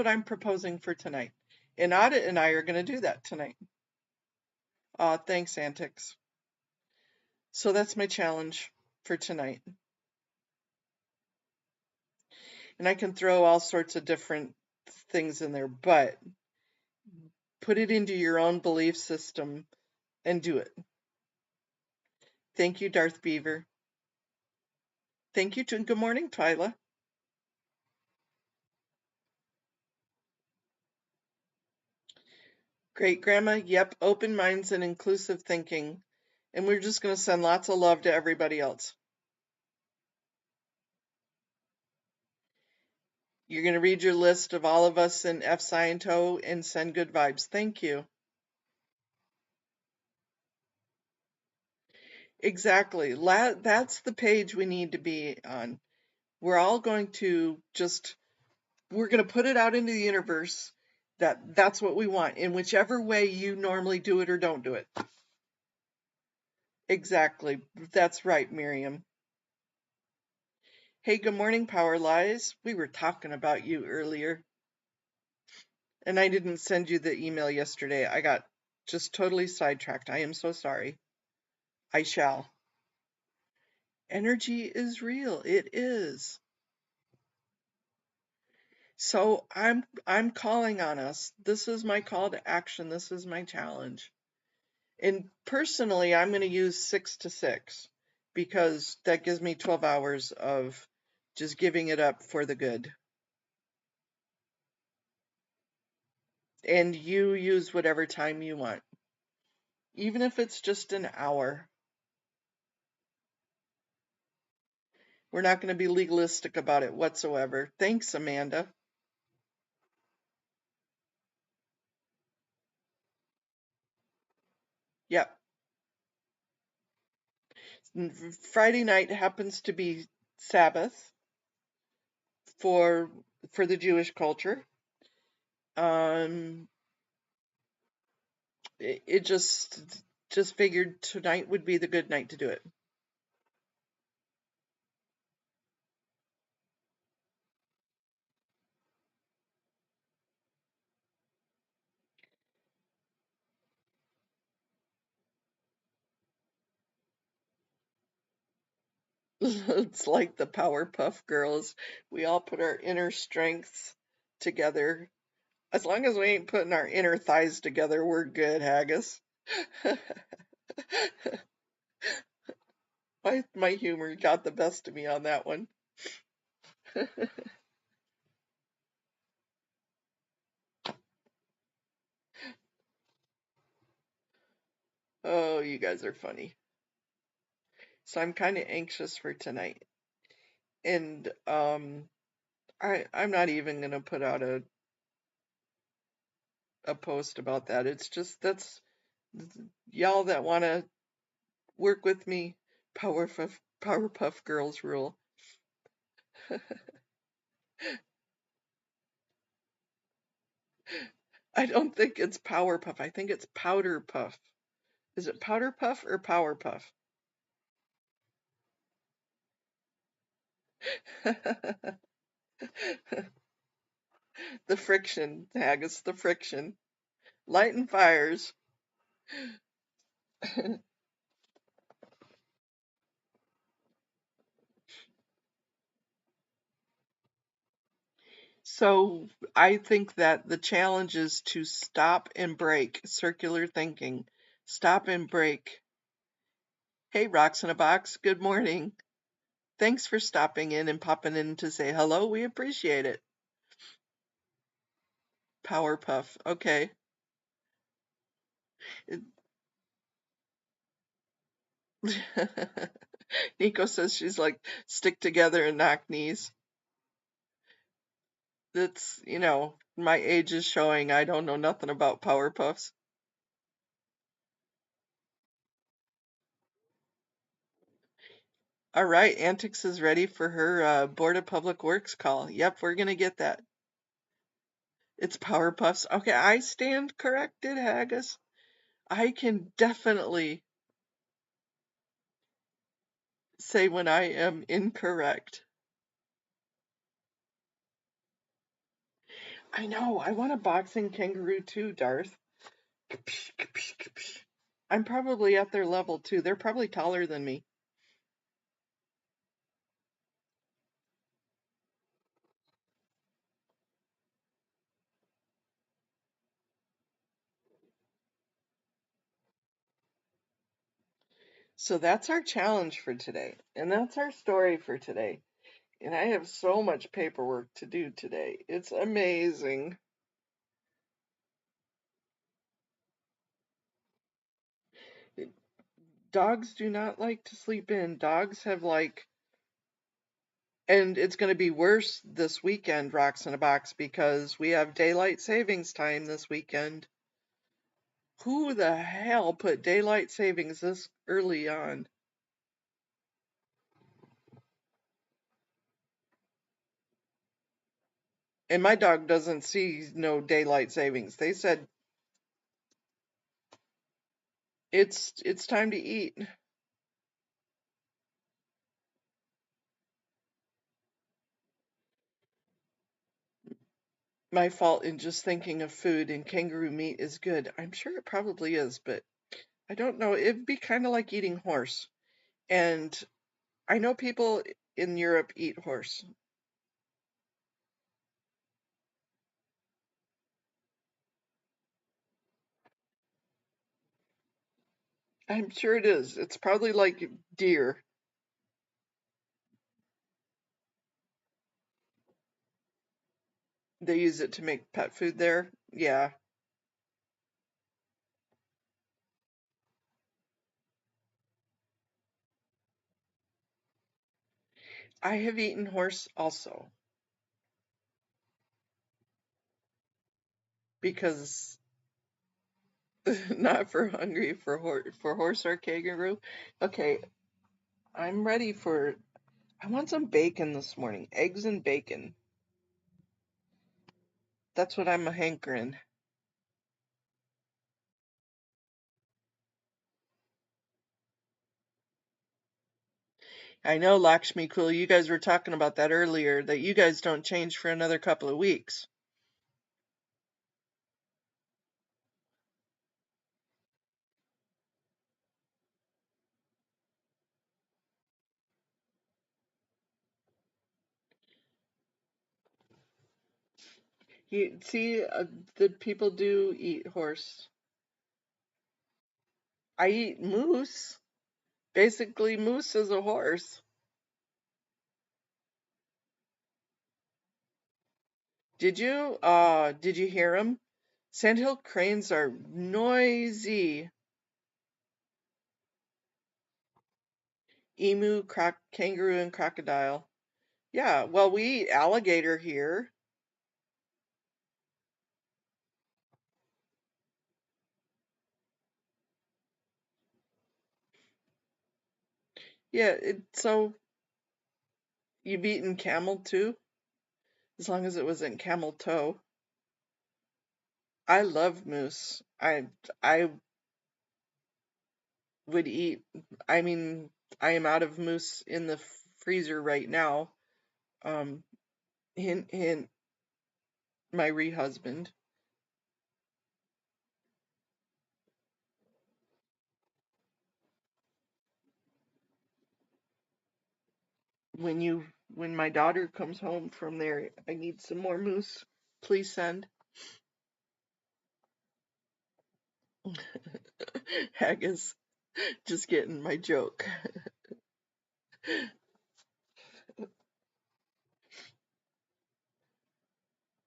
I'm proposing for tonight. And Audit and I are going to do that tonight. Thanks, Antics. So that's my challenge for tonight. And I can throw all sorts of different things in there, but put it into your own belief system and do it. Thank you, Darth Beaver. Thank you, and good morning, Twyla. Great Grandma, yep, open minds and inclusive thinking. And we're just going to send lots of love to everybody else. You're going to read your list of all of us in F Sciento and send good vibes. Thank you. Exactly. That's the page we need to be on. We're all going to we're going to put it out into the universe that's what we want in whichever way you normally do it or don't do it. Exactly. That's right, Miriam. Hey, good morning, Power Lies. We were talking about you earlier. And I didn't send you the email yesterday. I got just totally sidetracked. I am so sorry. I shall. Energy is real. It is. So I'm calling on us. This is my call to action. This is my challenge. And personally, I'm going to use 6 to 6 because that gives me 12 hours of just giving it up for the good. And you use whatever time you want, even if it's just an hour. We're not going to be legalistic about it whatsoever. Thanks, Amanda. Yep. Friday night happens to be Sabbath for the Jewish culture. Um, it just figured tonight would be the good night to do it. It's like the Powerpuff Girls. We all put our inner strengths together. As long as we ain't putting our inner thighs together, we're good, Haggis. My humor got the best of me on that one. Oh, you guys are funny. So I'm kind of anxious for tonight. And I'm not even gonna put out a post about that. It's just that's y'all that want to work with me, Powerpuff Girls rule. I don't think it's Powerpuff. I think it's Powder Puff. Is it Powder Puff or Powerpuff? The friction, Haggis, the friction. Lighting fires. So I think that the challenge is to stop and break circular thinking. Stop and break. Hey, Rocks in a Box, good morning. Thanks for stopping in and popping in to say hello. We appreciate it. Powerpuff. Okay. Nico says she's like, stick together and knock knees. That's, my age is showing. I don't know nothing about Powerpuffs. All right, Antics is ready for her Board of Public Works call. Yep, we're gonna get that. It's Powerpuffs. Okay, I stand corrected, Haggis. I can definitely say when I am incorrect. I know, I want a boxing kangaroo too, Darth. I'm probably at their level too. They're probably taller than me. So that's our challenge for today. And that's our story for today. And I have so much paperwork to do today. It's amazing. Dogs do not like to sleep in. Dogs have and it's going to be worse this weekend, Rocks in a Box, because we have daylight savings time this weekend. Who the hell put daylight savings this early on? And my dog doesn't see no daylight savings. They said it's time to eat. My fault in just thinking of food, and kangaroo meat is good. I'm sure it probably is, but I don't know. It'd be kind of like eating horse. And I know people in Europe eat horse. I'm sure it is. It's probably like deer. They use it to make pet food there. Yeah. I have eaten horse also because not for hungry for horse or kangaroo. Okay, I'm ready for, I want some bacon this morning. Eggs and bacon. That's what I'm a hankering. I know, Lakshmi Cool, you guys were talking about that earlier, that you guys don't change for another couple of weeks. You see, the people do eat horse. I eat moose. Basically, moose is a horse. Did you? Did you hear them? Sandhill cranes are noisy. Emu, kangaroo, and crocodile. Yeah, well, we eat alligator here. Yeah, so you've eaten camel too, as long as it wasn't camel toe. I love moose. I would eat. I mean, I am out of moose in the freezer right now. Um, hint, hint, my re-husband. When my daughter comes home from there, I need some more moose. Please send. Haggis. Just getting my joke.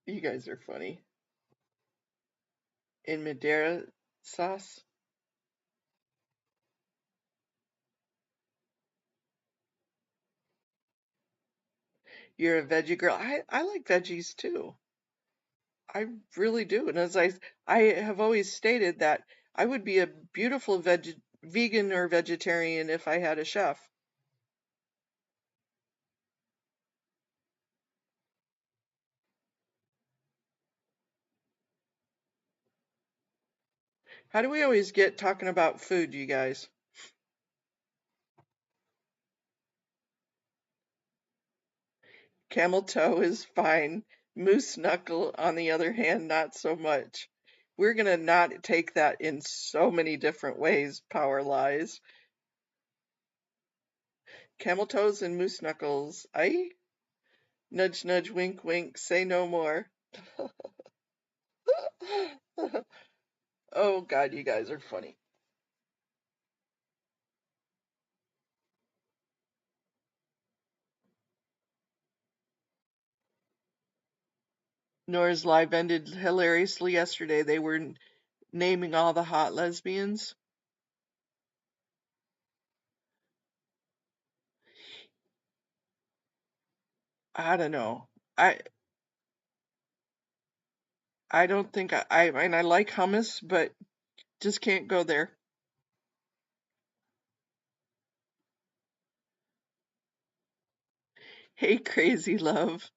You guys are funny. In Madeira sauce, you're a veggie girl. I like veggies too. I really do. And I have always stated that I would be a beautiful vegan or vegetarian if I had a chef. How do we always get talking about food, you guys? Camel toe is fine. Moose knuckle, on the other hand, not so much. We're gonna not take that in so many different ways, Power Lies. Camel toes and moose knuckles. I nudge, nudge, wink, wink, say no more. Oh God, you guys are funny. Nora's live ended hilariously yesterday. They were naming all the hot lesbians. I don't know. I I don't think I mean I like hummus, but just can't go there. Hey, crazy love.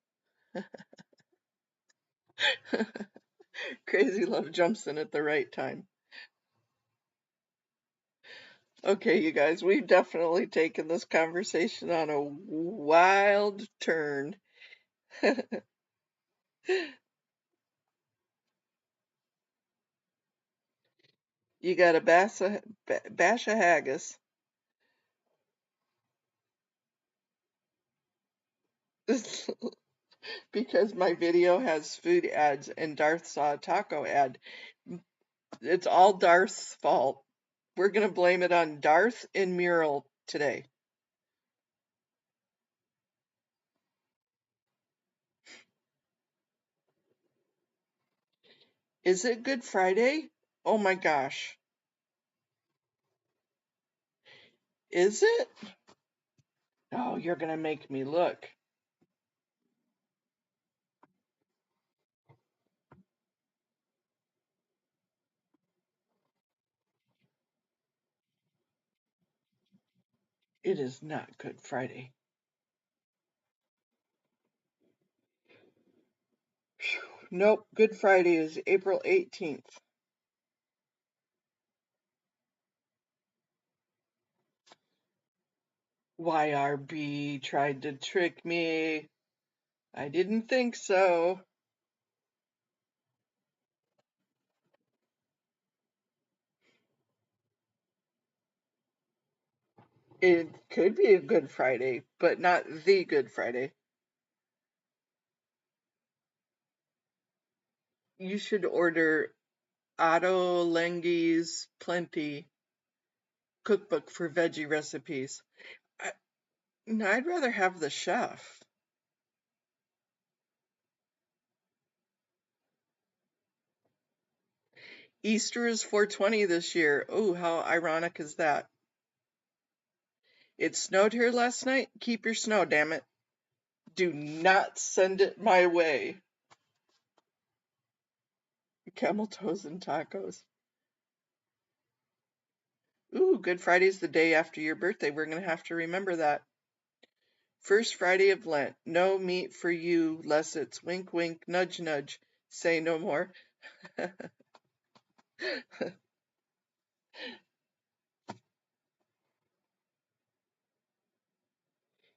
Crazy love jumps in at the right time. Okay, you guys, we've definitely taken this conversation on a wild turn. You got a bash of haggis. Because my video has food ads and Darth saw a taco ad. It's all Darth's fault. We're gonna blame it on Darth and Mural today. Is it Good Friday? Oh my gosh. Is it? Oh, you're gonna make me look. It is not Good Friday. Nope, Good Friday is April 18th. YRB tried to trick me. I didn't think so. It could be a Good Friday, but not the Good Friday. You should order Otto Lengi's Plenty cookbook for veggie recipes. I, no, I'd rather have the chef. Easter is 420 this year. Oh, how ironic is that? It snowed here last night. Keep your snow, damn it. Do not send it my way. Camel toes and tacos. Ooh, Good Friday's the day after your birthday. We're going to have to remember that. First Friday of Lent. No meat for you, less it's wink, wink, nudge, nudge. Say no more.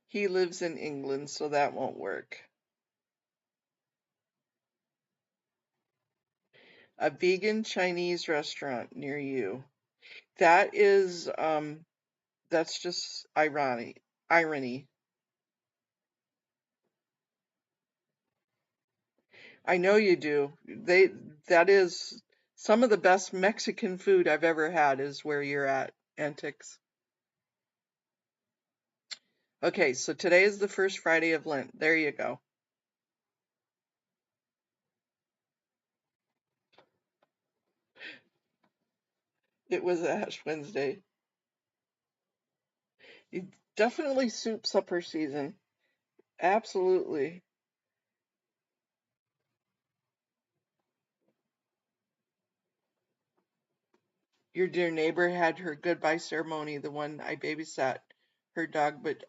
He lives in England, so that won't work. A vegan Chinese restaurant near you. That is, that's just irony. I know you do. That is some of the best Mexican food I've ever had is where you're at, Antics. Okay, so today is the first Friday of Lent. There you go. It was Ash Wednesday. Definitely soup supper season. Absolutely. Your dear neighbor had her goodbye ceremony, the one I babysat her dog, but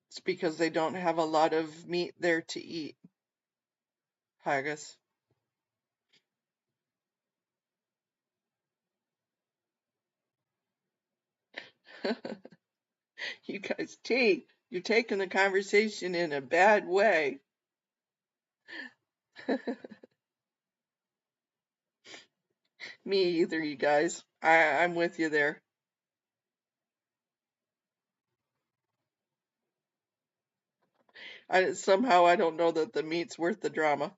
it's because they don't have a lot of meat there to eat, haggis. You guys, you're taking the conversation in a bad way. Me either, you guys. I'm with you there. Somehow I don't know that the meat's worth the drama.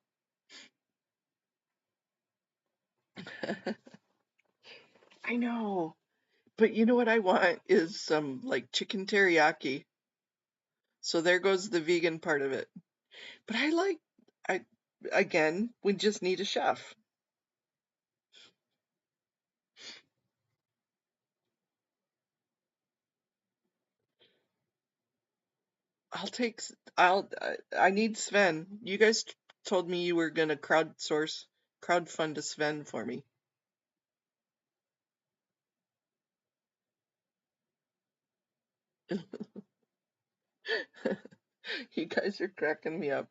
I know. But you know what I want is some like chicken teriyaki. So there goes the vegan part of it. But I again, we just need a chef. I'll take I need Sven. You guys told me you were gonna crowdfund a Sven for me. You guys are cracking me up.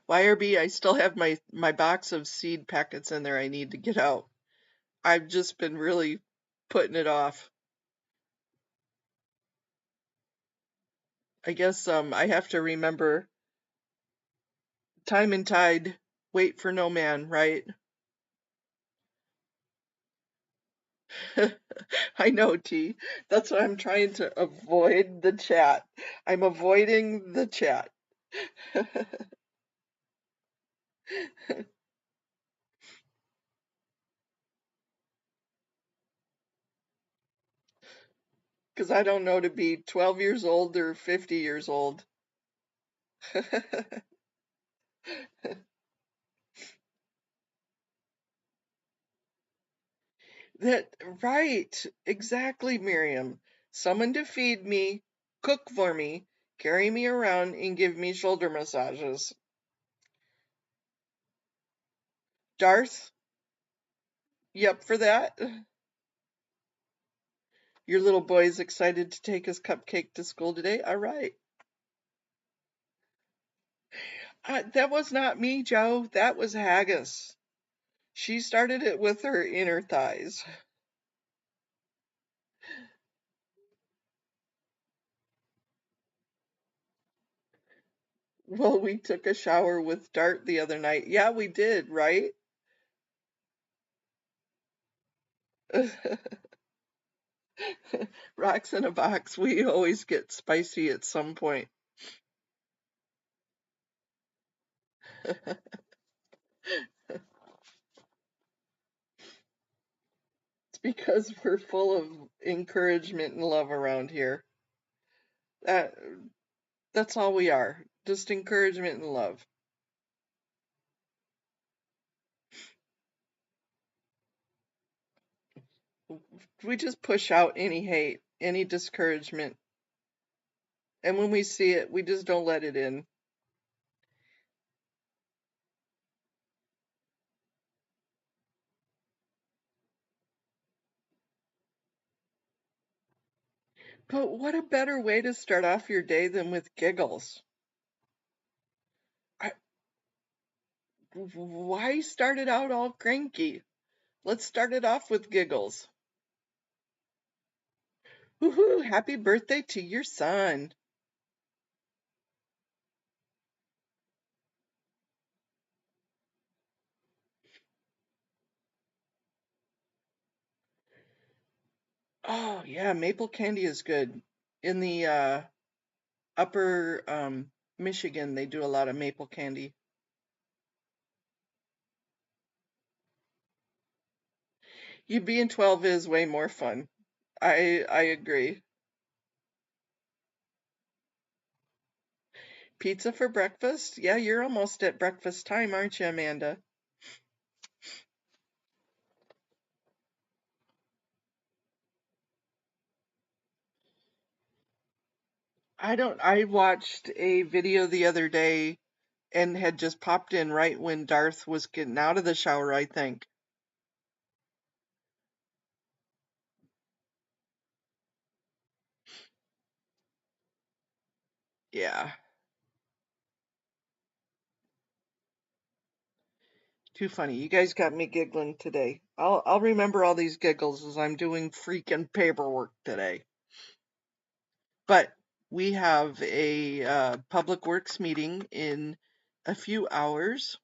YRB, I still have my box of seed packets in there I need to get out. I've just been really putting it off. I guess I have to remember time and tide wait for no man, right? I know, T. That's why I'm trying to avoid the chat. I'm avoiding the chat. Because I don't know to be 12 years old or 50 years old. That, right, exactly, Miriam. Someone to feed me, cook for me, carry me around, and give me shoulder massages. Darth, you up for that? Your little boy's excited to take his cupcake to school today? All right. That was not me, Joe. That was Haggis. She started it with her inner thighs. Well, we took a shower with Dart the other night. Yeah, we did, right? Rocks in a box. We always get spicy at some point. It's because we're full of encouragement and love around here. That that's all we are. Just encouragement and love. We just push out any hate, any discouragement, and when we see it, we just don't let it in. But what a better way to start off your day than with giggles? I, why start it out all cranky? Let's start it off with giggles. Woohoo! Happy birthday to your son. Oh, yeah, maple candy is good. In the upper Michigan, they do a lot of maple candy. You being 12 is way more fun. I agree. Pizza for breakfast? Yeah, you're almost at breakfast time, aren't you, Amanda? I watched a video the other day and had just popped in right when Darth was getting out of the shower, I think. Yeah, too funny. You guys got me giggling today. I'll remember all these giggles as I'm doing freaking paperwork today. But we have a public works meeting in a few hours.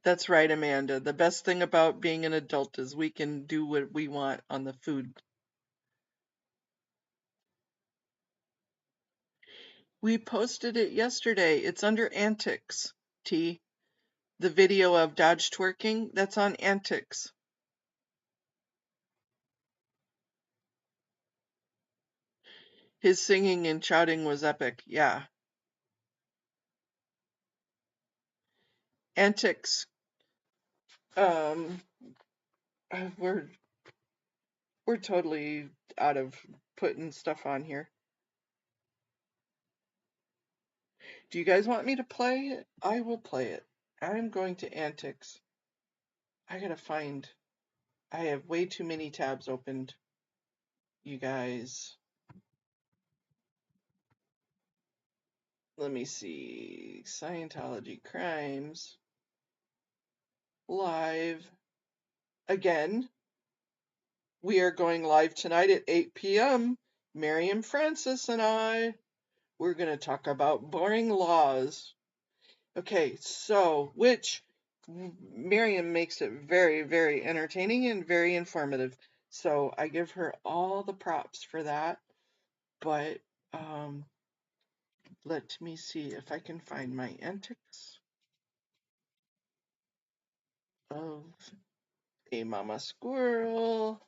That's right, Amanda. The best thing about being an adult is we can do what we want on the food. We posted it yesterday. It's under Antics, T. The video of Dodge twerking, that's on Antics. His singing and shouting was epic. Yeah. Antics. Um, uh, we're we're totally out of putting stuff on here. Do you guys want me to play it? I will play it. I'm going to Antics. I gotta find. I have way too many tabs opened. You guys. Let me see. Scientology crimes. Live. Again. We are going live tonight at 8 p.m. Miriam Francis and I. We're going to talk about boring laws. Okay, so which Miriam makes it very, very entertaining and very informative. So I give her all the props for that. But let me see if I can find my antics of a mama squirrel.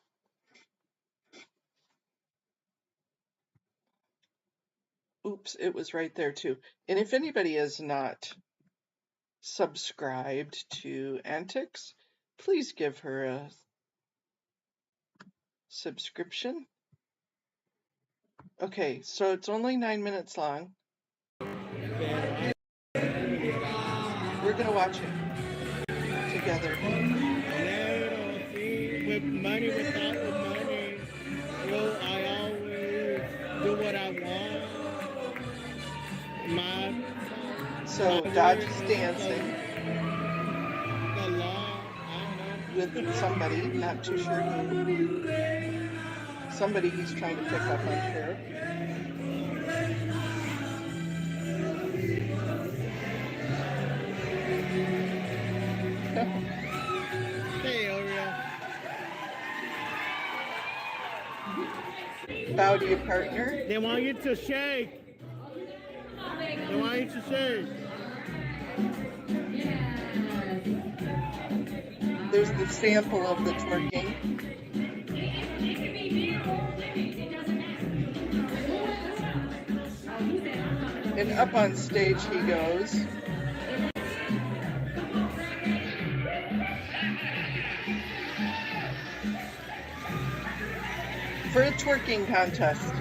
Oops, it was right there too. And if anybody is not subscribed to Antics, please give her a subscription. Okay, so it's only 9 minutes long. We're gonna watch it together. With money, without the money, I always do what I want. So Dodge is dancing The law, with somebody, not too sure who. Somebody he's trying to pick up, I'm sure. Hey, Oreo. Bow to your partner. They want you to shake. They want you to shake. There's the sample of the twerking. And up on stage he goes. For a twerking contest.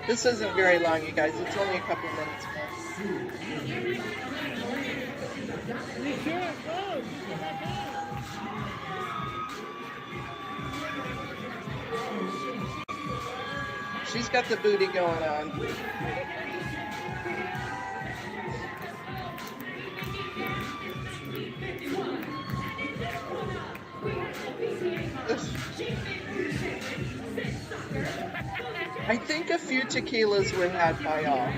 This isn't very long, you guys. It's only a couple minutes more. She's got the booty going on. I think a few tequilas were had by all.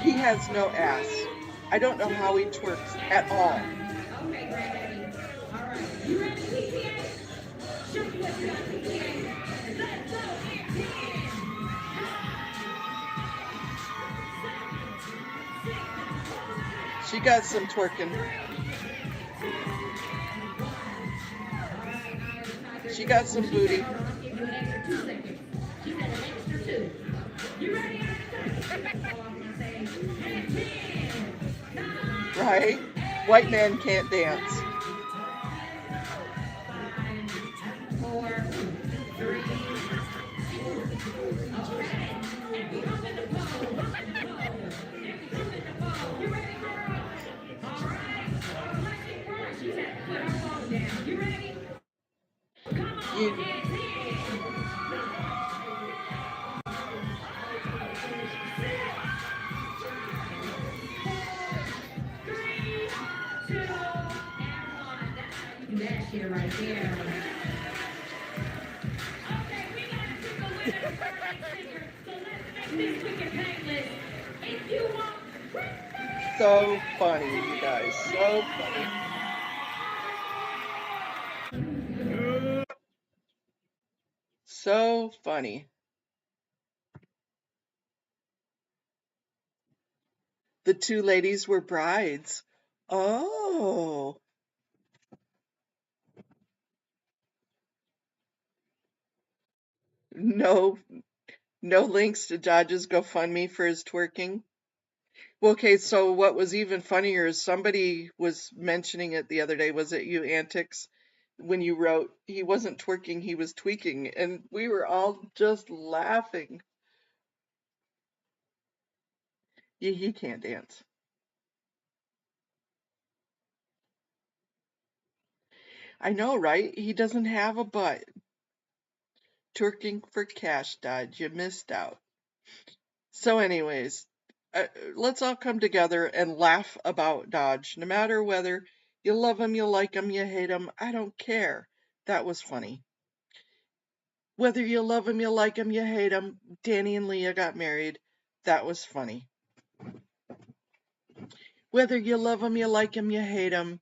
He has no ass. I don't know how he twerks at all. She got some twerking. She got some booty. Right? White men can't dance. So funny, you guys. So funny. So funny. The two ladies were brides. Oh. No links to Dodge's GoFundMe for his twerking. Well, okay, so what was even funnier is somebody was mentioning it the other day. Was it you, Antics? When you wrote he wasn't twerking, he was tweaking, and we were all just laughing. He can't dance. I know, right? He doesn't have a butt. Twerking for cash, Dodge. You missed out. So, anyways, let's all come together and laugh about Dodge. No matter whether you love him, you like him, you hate him, I don't care. That was funny. Whether you love him, you like him, you hate him, Danny and Leah got married. That was funny. Whether you love him, you like him, you hate him,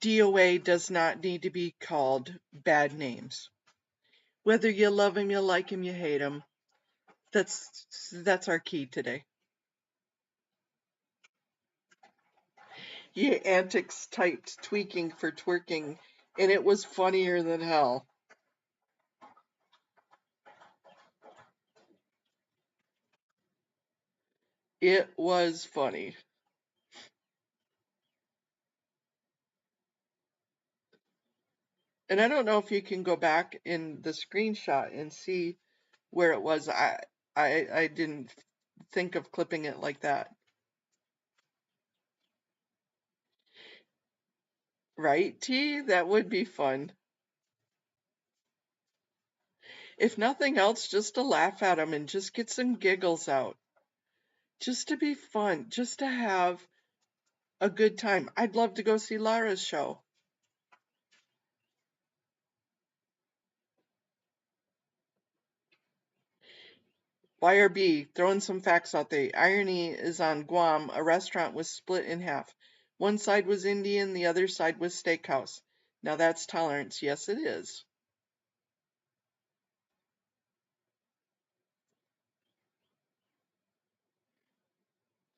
DOA does not need to be called bad names. Whether you love him, you like him, you hate him. That's our key today. You antics typed tweaking for twerking, and it was funnier than hell. It was funny. And I don't know if you can go back in the screenshot and see where it was. I didn't think of clipping it like that. Right, T? That would be fun. If nothing else, just to laugh at them and just get some giggles out. Just to be fun, just to have a good time. I'd love to go see Lara's show. YRB, throwing some facts out there. Irony is on Guam, a restaurant was split in half. One side was Indian, the other side was steakhouse. Now that's tolerance. Yes, it is.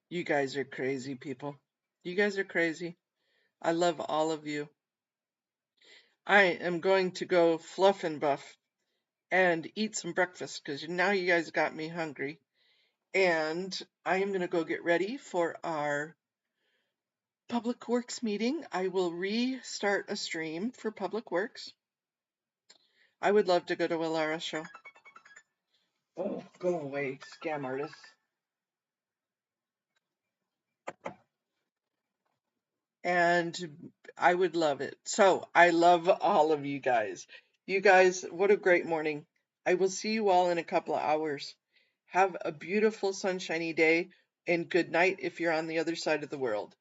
You guys are crazy people. You guys are crazy. I love all of you. I am going to go fluff and buff and eat some breakfast because now you guys got me hungry. And I am going to go get ready for our Public Works meeting. I will restart a stream for Public Works. I would love to go to a Lara show. Oh, go away, scam artists. And I would love it. So I love all of you guys. You guys, what a great morning. I will see you all in a couple of hours. Have a beautiful sunshiny day and good night if you're on the other side of the world.